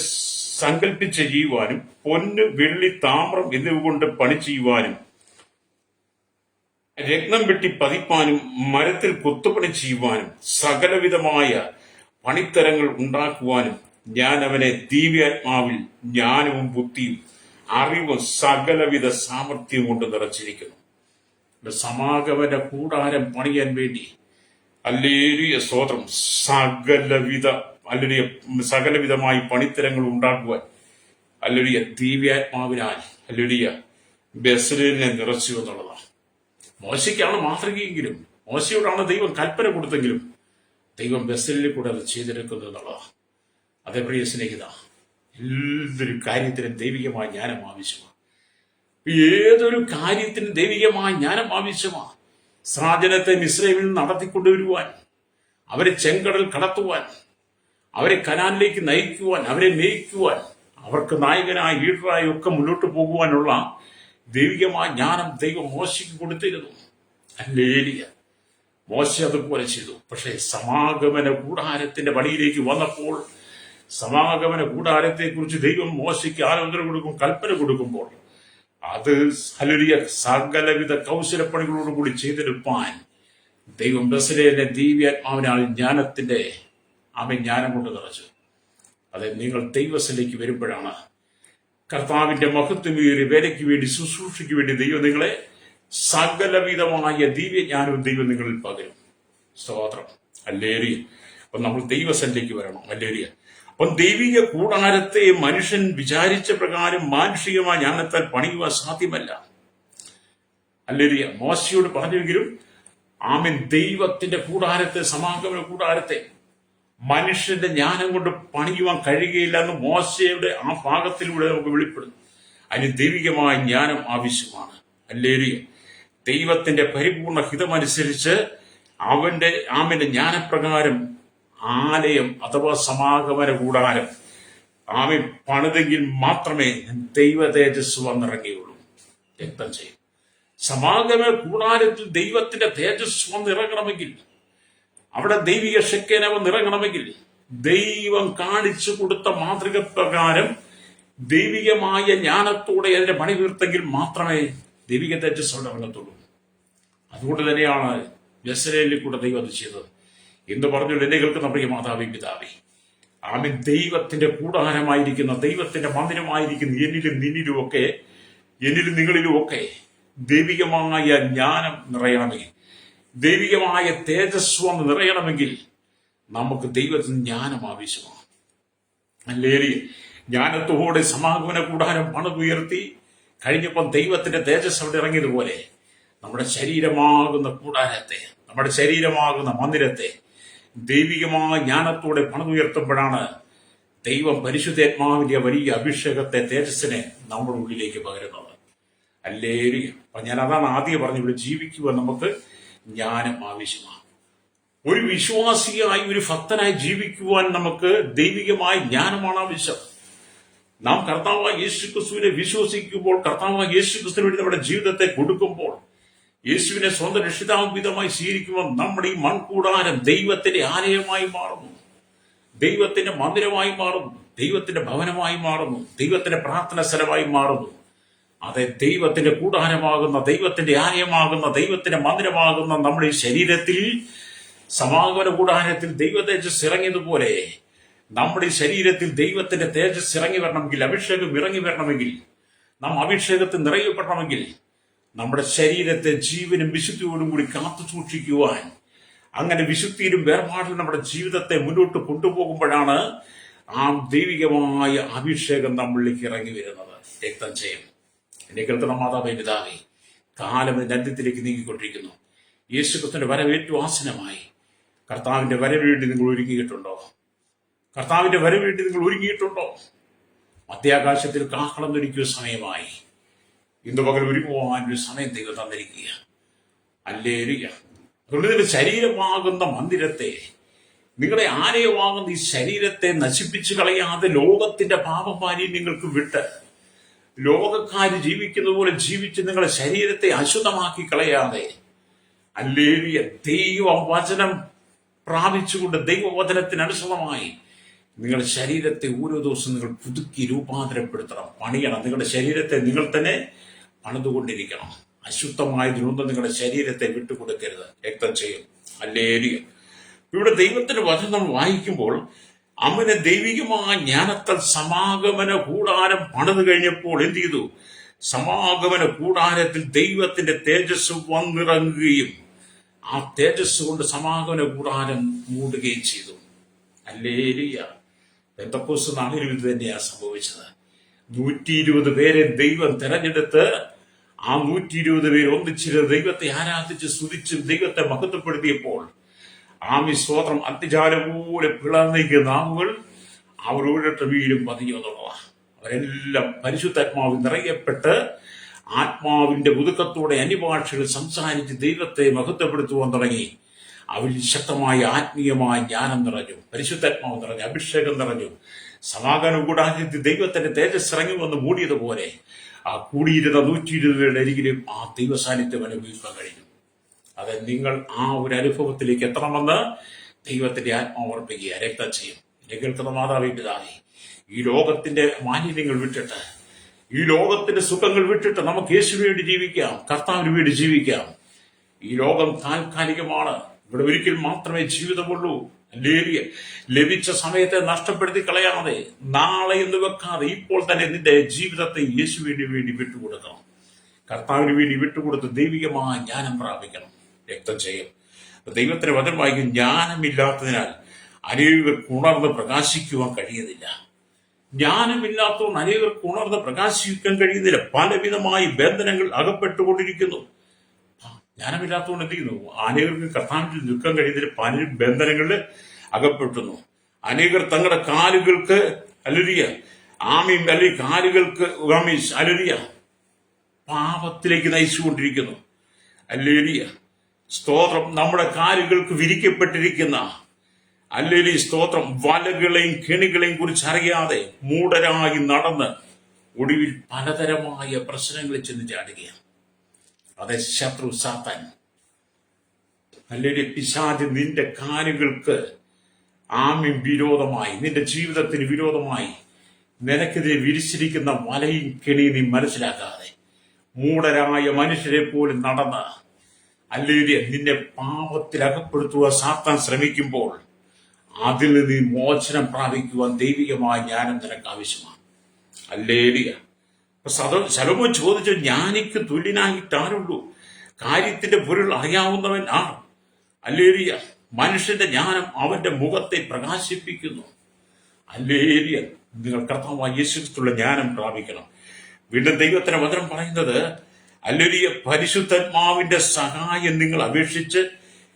സങ്കല്പിച്ച് ചെയ്യുവാനും പൊന്ന്, വെള്ളി, താമ്രം എന്നിവ കൊണ്ട് പണി ചെയ്യുവാനും രത്നം വെട്ടി പതിപ്പാനും മരത്തിൽ കൊത്തുപണി ചെയ്യുവാനും സകലവിധമായ പണിത്തരങ്ങൾ ഉണ്ടാക്കുവാനും ഞാൻ അവനെ ദിവ്യാത്മാവിൽ ജ്ഞാനവും ബുദ്ധിയും അറിവും സകലവിധ സാമർഥ്യവും കൊണ്ട് നിറച്ചിരിക്കുന്നു. സമാഗമന കൂടാരം പണിയാൻ വേണ്ടി ഹല്ലേലൂയ സ്തോത്രം സകലവിധമായി പണിത്തരങ്ങൾ ഉണ്ടാക്കുവാൻ ഹല്ലേലൂയ ദിവ്യാത്മാവിനാൽ ഹല്ലേലൂയ ബെസലേലിനെ നിറച്ചു എന്നുള്ളതാണ്. മോശയ്ക്കാണ് മാതൃകയെങ്കിലും, മോശയോടാണ് ദൈവം കൽപ്പന കൊടുത്തെങ്കിലും ദൈവം ബെസലേലിൽ കൂടെ അത് ചെയ്തെടുക്കുന്നത് എന്നുള്ളതാണ്. അതേ പ്രിയ സ്നേഹിത, ഏതൊരു കാര്യത്തിനും ദൈവികമായ ജ്ഞാനം ആവശ്യമാണ്. ഏതൊരു കാര്യത്തിനും ദൈവികമായ ജ്ഞാനം ആവശ്യമാണ്. ഇസ്രായേലിനെ മിസ്രയീമിൽ നിന്ന് നടത്തിക്കൊണ്ടുവരുവാൻ, അവരെ ചെങ്കടൽ കടത്തുവാൻ, അവരെ കനാനിലേക്ക് നയിക്കുവാൻ, അവരെ മേയ്ക്കുവാൻ, അവർക്ക് നായകനായി ലീഡറായി ഒക്കെ മുന്നോട്ട് പോകുവാനുള്ള ദൈവികമായ ജ്ഞാനം ദൈവം മോശയ്ക്ക് കൊടുത്തിരുന്നു. ഹല്ലേലൂയ. മോശ അതുപോലെ ചെയ്തു. പക്ഷേ സമാഗമന കൂടാരത്തിന്റെ പടിയിലേക്ക് വന്നപ്പോൾ, സമാഗമന കൂടാരത്തെ കുറിച്ച് ദൈവം മോശയ്ക്ക് ആലോചന കൊടുക്കും, കൽപ്പന കൊടുക്കുമ്പോൾ അത് ഹല്ലേലൂയ സകലവിധ കൗശലപ്പണികളോടുകൂടി ചെയ്തെടുപ്പാൻ ദൈവം ബെസലേലിനെ ദിവ്യാത്മാവിനാൽ ജ്ഞാനത്തിന്റെ ജ്ഞാനം കൊണ്ട് നിറച്ചു. അത് നിങ്ങൾ ദൈവത്തിലേക്ക് വരുമ്പോഴാണ് കർത്താവിന്റെ മഹത്വമേറിയ വേലയ്ക്ക് വേണ്ടി, ശുശ്രൂഷയ്ക്ക് വേണ്ടി ദൈവം നിങ്ങളെ സകലവിധമായ ദിവ്യജ്ഞാനവും ദൈവം നിങ്ങളിൽ പകരും. സ്തോത്രം. ഹല്ലേലൂയ. അപ്പൊ നമ്മൾ ദൈവത്തിലേക്ക് വരണം. ഹല്ലേലൂയ. അപ്പം ദൈവിക കൂടാരത്തെ മനുഷ്യൻ വിചാരിച്ച പ്രകാരം മാനുഷികമായ ജ്ഞാനത്താൽ പണിയുവാൻ സാധ്യമല്ല. ഹല്ലേലൂയ. മോശയോട് പറഞ്ഞെങ്കിലും ആമേൻ ദൈവത്തിന്റെ കൂടാരത്തെ, സമാഗമന കൂടാരത്തെ മനുഷ്യന്റെ ജ്ഞാനം കൊണ്ട് പണിയുവാൻ കഴിയുകയില്ല എന്ന് മോശയുടെ ആ ഭാഗത്തിലൂടെ നമുക്ക് വെളിപ്പെടുന്നു. അതിന് ദൈവികമായ ജ്ഞാനം ആവശ്യമാണ്. ഹല്ലേലൂയ. ദൈവത്തിന്റെ പരിപൂർണ ഹിതമനുസരിച്ച് അവന്റെ ജ്ഞാനപ്രകാരം ആലയം അഥവാ സമാഗമന കൂടാരം പണിതെങ്കിൽ മാത്രമേ ദൈവ തേജസ് വന്നിറങ്ങിയുള്ളൂ. രക്തം ചെയ്യും. സമാഗമന കൂടാരത്തിൽ ദൈവത്തിന്റെ തേജസ് വന്നിറങ്ങണമെങ്കിൽ, അവിടെ ദൈവിക ശക്തി വന്നിറങ്ങണമെങ്കിൽ, ദൈവം കാണിച്ചു കൊടുത്ത മാതൃക പ്രകാരം ദൈവികമായ ജ്ഞാനത്തോടെ അതിന്റെ പണി തീർത്തെങ്കിൽ മാത്രമേ ദൈവിക തേജസ് അവിടെ ഇറങ്ങത്തുള്ളൂ. അതുകൊണ്ട് തന്നെയാണ് ബെസലേലിൽ കൂടെ ദൈവം അത് ചെയ്തത് എന്ന് പറഞ്ഞു. എന്നെ കേൾക്കുന്ന പ്രിയ മാതാവേ, പിതാവേ, ആമേൻ ദൈവത്തിന്റെ കൂടാരമായിരിക്കുന്ന, ദൈവത്തിന്റെ മന്ദിരമായിരിക്കുന്ന എന്നിലും നിന്നിലുമൊക്കെ, എന്നിലും നിങ്ങളിലുമൊക്കെ ദൈവികമായ ജ്ഞാനം നിറയണമെങ്കിൽ, ദൈവികമായ തേജസ്വം നിറയണമെങ്കിൽ നമുക്ക് ദൈവത്തിന് ജ്ഞാനം ആവശ്യമാണ്. ഹല്ലേലൂയ. ജ്ഞാനത്തോടെ സമാഗമന കൂടാരം പണിതുയർത്തി കഴിഞ്ഞപ്പോൾ ദൈവത്തിന്റെ തേജസ് അവിടെ ഇറങ്ങിയതുപോലെ നമ്മുടെ ശരീരമാകുന്ന കൂടാരത്തെ, നമ്മുടെ ശരീരമാകുന്ന മന്ദിരത്തെ ദൈവികമായ ജ്ഞാനത്തോടെ പണിതുയർത്തുമ്പോഴാണ് ദൈവം പരിശുദ്ധാത്മാവിന്റെ വലിയ അഭിഷേകത്തെ, തേജസ്സിനെ നമ്മുടെ ഉള്ളിലേക്ക് പകരുന്നത്. ഹല്ലേലൂയ. അപ്പൊ ഞാൻ അതാണ് ആദ്യം പറഞ്ഞു, ഇവിടെ ജീവിക്കുവാൻ നമുക്ക് ജ്ഞാനം ആവശ്യമാണ്. ഒരു വിശ്വാസിയായി, ഒരു ഭക്തനായി ജീവിക്കുവാൻ നമുക്ക് ദൈവികമായ ജ്ഞാനമാണ് ആവശ്യം. നാം കർത്താവായ യേശുക്രിസ്തുവിനെ വിശ്വസിക്കുമ്പോൾ, കർത്താവായ യേശുക്രിസ്തുവിന് വേണ്ടി നമ്മുടെ ജീവിതത്തെ കൊടുക്കുമ്പോൾ, യേശുവിനെ സ്വന്തം രക്ഷിതാവിധമായി സ്വീകരിക്കുമ്പോൾ നമ്മുടെ ഈ മൺകൂടാരം ദൈവത്തിന്റെ ആലയമായി മാറുന്നു, ദൈവത്തിന്റെ മന്ദിരമായി മാറുന്നു, ദൈവത്തിന്റെ ഭവനമായി മാറുന്നു, ദൈവത്തിന്റെ പ്രാർത്ഥന സ്ഥലമായി മാറുന്നു. അതെ, ദൈവത്തിന്റെ കൂടാരമാകുന്ന, ദൈവത്തിന്റെ ആലയമാകുന്ന, ദൈവത്തിന്റെ മന്ദിരമാകുന്ന നമ്മുടെ ഈ ശരീരത്തിൽ, സമാഗമന കൂടാരത്തിൽ ദൈവ തേജസ് ഇറങ്ങിയതുപോലെ നമ്മുടെ ഈ ശരീരത്തിൽ ദൈവത്തിന്റെ തേജസ് ഇറങ്ങി വരണമെങ്കിൽ, അഭിഷേകം ഇറങ്ങി വരണമെങ്കിൽ നാം അഭിഷേകത്തിൽ നിറയപ്പെടണമെങ്കിൽ നമ്മുടെ ശരീരത്തെ ജീവനും വിശുദ്ധിയോടും കൂടി കാത്തു സൂക്ഷിക്കുവാൻ, അങ്ങനെ വിശുദ്ധിയിലും വേർപാടിലും നമ്മുടെ ജീവിതത്തെ മുന്നോട്ട് കൊണ്ടുപോകുമ്പോഴാണ് ആ ദൈവികമായ അഭിഷേകം നമ്മളിലേക്ക് ഇറങ്ങി വരുന്നത്. രക്തം ചെയ്യും. എന്നെ കേൾക്കുന്ന മാതാവേ, പിതാവേ, കാലം ഇതിന്റെ അന്ത്യത്തിലേക്ക് നീങ്ങിക്കൊണ്ടിരിക്കുന്നു. യേശുക്രിസ്തുവിന്റെ വരവേറ്റു ആസനമായി. കർത്താവിന്റെ വരവേണ്ടി നിങ്ങൾ ഒരുങ്ങിയിട്ടുണ്ടോ? കർത്താവിന്റെ വരവേണ്ടി നിങ്ങൾ ഒരുങ്ങിയിട്ടുണ്ടോ? മധ്യാകാശത്തിൽ കാഹളം ധരിക്കുക സമയമായി. ഇന്ന് പകൽ ഒരുങ്ങുവാൻ ഒരു സമയം ദൈവം തന്നിരിക്കുക. ഹല്ലേലൂയ. അതുകൊണ്ട് നിങ്ങളുടെ ശരീരമാകുന്ന മന്ദിരത്തെ, നിങ്ങളുടെ ആലയമാകുന്ന ഈ ശരീരത്തെ നശിപ്പിച്ചു കളയാതെ ലോകത്തിന്റെ പാപമാലിന്യം നിങ്ങൾക്ക് വിട്ട് ലോകക്കാര് ജീവിക്കുന്ന പോലെ ജീവിച്ച് നിങ്ങളുടെ ശരീരത്തെ അശുദ്ധമാക്കി കളയാതെ, ഹല്ലേലൂയ, ദൈവവചനം പ്രാപിച്ചുകൊണ്ട് ദൈവവചനത്തിനനുസൃതമായി നിങ്ങളുടെ ശരീരത്തെ ഓരോ ദിവസവും നിങ്ങൾ പുതുക്കി രൂപാന്തരപ്പെടുത്തണം, പണിയണം. നിങ്ങളുടെ ശരീരത്തെ നിങ്ങൾ തന്നെ പണിതുകൊണ്ടിരിക്കണം. അശുദ്ധമായതിനൊന്നും നിങ്ങളുടെ ശരീരത്തെ വിട്ടുകൊടുക്കരുത്. രക്തം ചെയ്യും. ഹല്ലേലൂയ. ഇവിടെ ദൈവത്തിന്റെ വചനം നമ്മൾ വായിക്കുമ്പോൾ, അവന് ദൈവികമായ ജ്ഞാനത്താൽ സമാഗമന കൂടാരം പണിത് കഴിഞ്ഞപ്പോൾ എന്ത് ചെയ്തു? സമാഗമന കൂടാരത്തിൽ ദൈവത്തിന്റെ തേജസ് വന്നിറങ്ങുകയും ആ തേജസ് കൊണ്ട് സമാഗമന കൂടാരം മൂടുകയും ചെയ്തു. ഹല്ലേലൂയ. പെന്തക്കോസ്ത് നാളിലും ഇത് തന്നെയാണ് സംഭവിച്ചത്. 120 പേരെ ദൈവം തെരഞ്ഞെടുത്ത് ആ 120 പേര് ഒന്നിച്ചിരുന്ന് ദൈവത്തെ ആരാധിച്ച് സ്തുതിച്ച് ദൈവത്തെ മഹത്വപ്പെടുത്തിയപ്പോൾ ആമി സ്തോത്രം, അത്തിജാലം പോലെ പിളർന്നിരിക്കുന്ന നാവുകൾ അവരോടൊട്ട് വീടും പതിഞ്ഞു എന്നുള്ളതാണ്. അവരെല്ലാം പരിശുദ്ധാത്മാവിൽ നിറയപ്പെട്ട് ആത്മാവിന്റെ പുതുക്കത്തോടെ അന്യഭാഷകൾ സംസാരിച്ച് ദൈവത്തെ മഹത്വപ്പെടുത്തുവാൻ തുടങ്ങി. അവരിൽ ശക്തമായ ആത്മീയമായ ജ്ഞാനം നിറഞ്ഞു, പരിശുദ്ധാത്മാവ് നിറഞ്ഞു, അഭിഷേകം നിറഞ്ഞു. സമാഗമന കൂടാരത്തിൽ ദൈവത്തിന്റെ തേജസ് ഇറങ്ങി വന്ന് മൂടിയതുപോലെ ആ കൂടിയിരുന്ന 120 പേരുടെ അരികിലും ആ ദൈവ സാന്നിധ്യം അനുഭവിക്കാൻ കഴിഞ്ഞു. അത് നിങ്ങൾ ആ ഒരു അനുഭവത്തിലേക്ക് എത്തണമെന്ന് ദൈവത്തിന്റെ ആത്മാവ് ഓർപ്പിക്കുക. രക്തം ചെയ്യും. കേൾക്കുന്ന മാതാവേ, പിതാവേ, ഈ ലോകത്തിന്റെ മാലിന്യങ്ങൾ വിട്ടിട്ട്, ഈ ലോകത്തിന്റെ സുഖങ്ങൾ വിട്ടിട്ട് നമുക്ക് യേശുവിന് വേണ്ടി ജീവിക്കാം, കർത്താവിന് വേണ്ടി ജീവിക്കാം. ഈ ലോകം താൽക്കാലികമാണ്. ഇവിടെ ഒരിക്കൽ മാത്രമേ ജീവിതമുള്ളൂ. ഹല്ലേലൂയ. ലഭിച്ച സമയത്തെ നഷ്ടപ്പെടുത്തി കളയാതെ, നാളെ എന്ന് വെക്കാതെ ഇപ്പോൾ തന്നെ നിന്റെ ജീവിതത്തെ യേശുവിന് വേണ്ടി വിട്ടുകൊടുക്കണം. കർത്താവിന് വേണ്ടി വിട്ടുകൊടുത്ത് ദൈവികമായ ജ്ഞാനം പ്രാപിക്കണം. രക്തം ചെയ്യും. ദൈവത്തിന് വചനം വായിക്കും. ജ്ഞാനമില്ലാത്തതിനാൽ അനേകർക്ക് ഉണർന്ന് പ്രകാശിക്കുവാൻ കഴിയുന്നില്ല. ജ്ഞാനമില്ലാത്തതുകൊണ്ട് അനേകർക്ക് ഉണർന്ന് പ്രകാശിക്കാൻ കഴിയുന്നില്ല. പലവിധമായി ബന്ധനങ്ങൾ അകപ്പെട്ടുകൊണ്ടിരിക്കുന്നു. ജ്ഞാനമില്ലാത്തതുകൊണ്ട് എന്ത് ചെയ്യുന്നു? അനേകർക്ക് കർത്താവിൽ നിൽക്കാൻ കഴിയുന്നില്ല. പല ബന്ധനങ്ങളിൽ അകപ്പെട്ടുന്നു. അനേകർ തങ്ങളുടെ കാലുകൾക്ക് ഹല്ലേലൂയ ആമീൻ അല്ലെങ്കിൽ കാലുകൾക്ക് ഹല്ലേലൂയ പാപത്തിലേക്ക് നയിച്ചുകൊണ്ടിരിക്കുന്നു. ഹല്ലേലൂയ സ്തോത്രം. നമ്മുടെ കാലുകൾക്ക് വിരിക്കപ്പെട്ടിരിക്കുന്ന ഹല്ലേലൂയ സ്തോത്രം വലകളെയും കെണികളെയും കുറിച്ച് അറിയാതെ മൂഢരായി നടന്ന് ഒടുവിൽ പലതരമായ പ്രശ്നങ്ങളിൽ ചെന്ന് ചാടുകയാണ്. അതെ, ശത്രു സാത്താൻ, ഹല്ലേലൂയ പിശാച് നിന്റെ കാലുകൾക്ക് ആമീൻ വിരോധമായി, നിന്റെ ജീവിതത്തിന് വിരോധമായി നിനക്കെതിരെ വിരിച്ചിരിക്കുന്ന വലയും കെണിയും നീ മനസ്സിലാക്കാതെ മൂഢരായ മനുഷ്യരെ പോലും നടന്ന് ഹല്ലേലൂയ നിന്നെ പാപത്തിൽ അകപ്പെടുത്തുവാൻ സാത്താൻ ശ്രമിക്കുമ്പോൾ അതിൽ നീ മോചനം പ്രാപിക്കുവാൻ ദൈവികമായ ജ്ഞാനം നിനക്ക് ആവശ്യമാണ്. ഹല്ലേലൂയ. ശലോമോൻ ചോദിച്ചു, ജ്ഞാനിക്ക് തുല്യനായിട്ട് ആരുള്ളൂ? കാര്യത്തിന്റെ പൊരുൾ അറിയാവുന്നവൻ ആണ്. ഹല്ലേലൂയ. മനുഷ്യന്റെ ജ്ഞാനം അവന്റെ മുഖത്തെ പ്രകാശിപ്പിക്കുന്നു. ഹല്ലേലൂയ. നിങ്ങൾ കർത്താവായ യേശുക്രിസ്തുവിന്റെ ജ്ഞാനം പ്രാപിക്കണം. വീണ്ടും ദൈവത്തിന്റെ വചനം പറയുന്നത്, ഹല്ലേലൂയ, പരിശുദ്ധാത്മാവിന്റെ സഹായം നിങ്ങൾ അപേക്ഷിച്ച്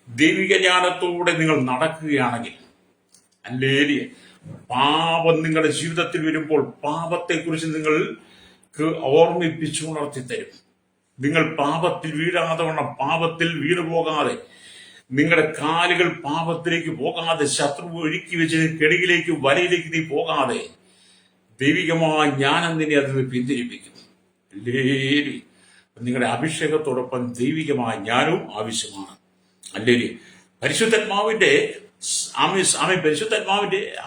ദൈവിക ജ്ഞാനത്തോടെ നിങ്ങൾ നടക്കുകയാണെങ്കിൽ, ഹല്ലേലൂയ, പാപം നിങ്ങളുടെ ജീവിതത്തിൽ വരുമ്പോൾ പാപത്തെക്കുറിച്ച് നിങ്ങൾക്ക് ഓർമ്മിപ്പിച്ചുണർത്തി തരും. നിങ്ങൾ പാപത്തിൽ വീഴാതെ വണ്ണം, പാപത്തിൽ വീണുപോകാതെ, നിങ്ങളുടെ കാലുകൾ പാപത്തിലേക്ക് പോകാതെ, ശത്രു ഒഴുക്കി വെച്ച് കെണിയിലേക്ക് വലയിലേക്ക് നീ പോകാതെ ദൈവികമായ ജ്ഞാനം നിന്നെ അതിൽ നിന്ന് പിന്തിരിപ്പിക്കും. ഹല്ലേലൂയ. നിങ്ങളുടെ അഭിഷേകത്തോടൊപ്പം ദൈവികമായ ജ്ഞാനവും ആവശ്യമാണ്. ഹല്ലേലൂയ. പരിശുദ്ധാത്മാവിന്റെ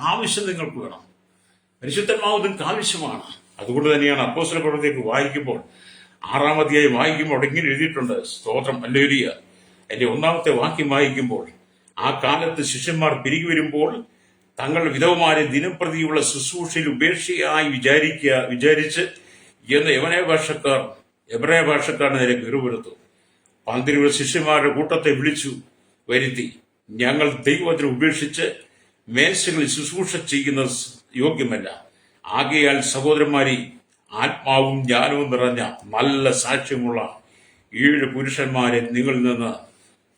ആവശ്യം നിങ്ങൾക്ക് വേണം. പരിശുദ്ധാത്മാവ് നിങ്ങൾക്ക് ആവശ്യമാണ്. അതുകൊണ്ട് തന്നെയാണ് അപ്പോസ്തല പ്രവൃത്തിയൊക്കെ വായിക്കുമ്പോൾ 6-ാം അധ്യായം വായിക്കുമ്പോൾ അവിടെ ഇങ്ങനെ എഴുതിയിട്ടുണ്ട്. സ്തോത്രം. ഹല്ലേലൂയ. എന്റെ 1-ാമത്തെ വാക്യം വായിക്കുമ്പോൾ, ആ കാലത്ത് ശിഷ്യന്മാർ പിരികു വരുമ്പോൾ തങ്ങളുടെ വിധവമാരെ ദിനംപ്രതിയുള്ള ശുശ്രൂഷയിൽ ഉപേക്ഷയായി വിചാരിച്ച് എന്ന് എബ്രായ ഭാഷക്കാരന് നേരെ പിറുപിറുത്തു. പന്തിരുവ ശിഷ്യന്മാരുടെ കൂട്ടത്തെ വിളിച്ചു വരുത്തി, ഞങ്ങൾ ദൈവവചനം ഉപേക്ഷിച്ച് മേശകളിൽ ശുശ്രൂഷ ചെയ്യുന്നത് യോഗ്യമല്ല. ആകയാൽ സഹോദരന്മാരെ, ആത്മാവും ജ്ഞാനവും നിറഞ്ഞ നല്ല സാക്ഷ്യമുള്ള 7 പുരുഷന്മാരെ നിങ്ങളിൽ നിന്ന്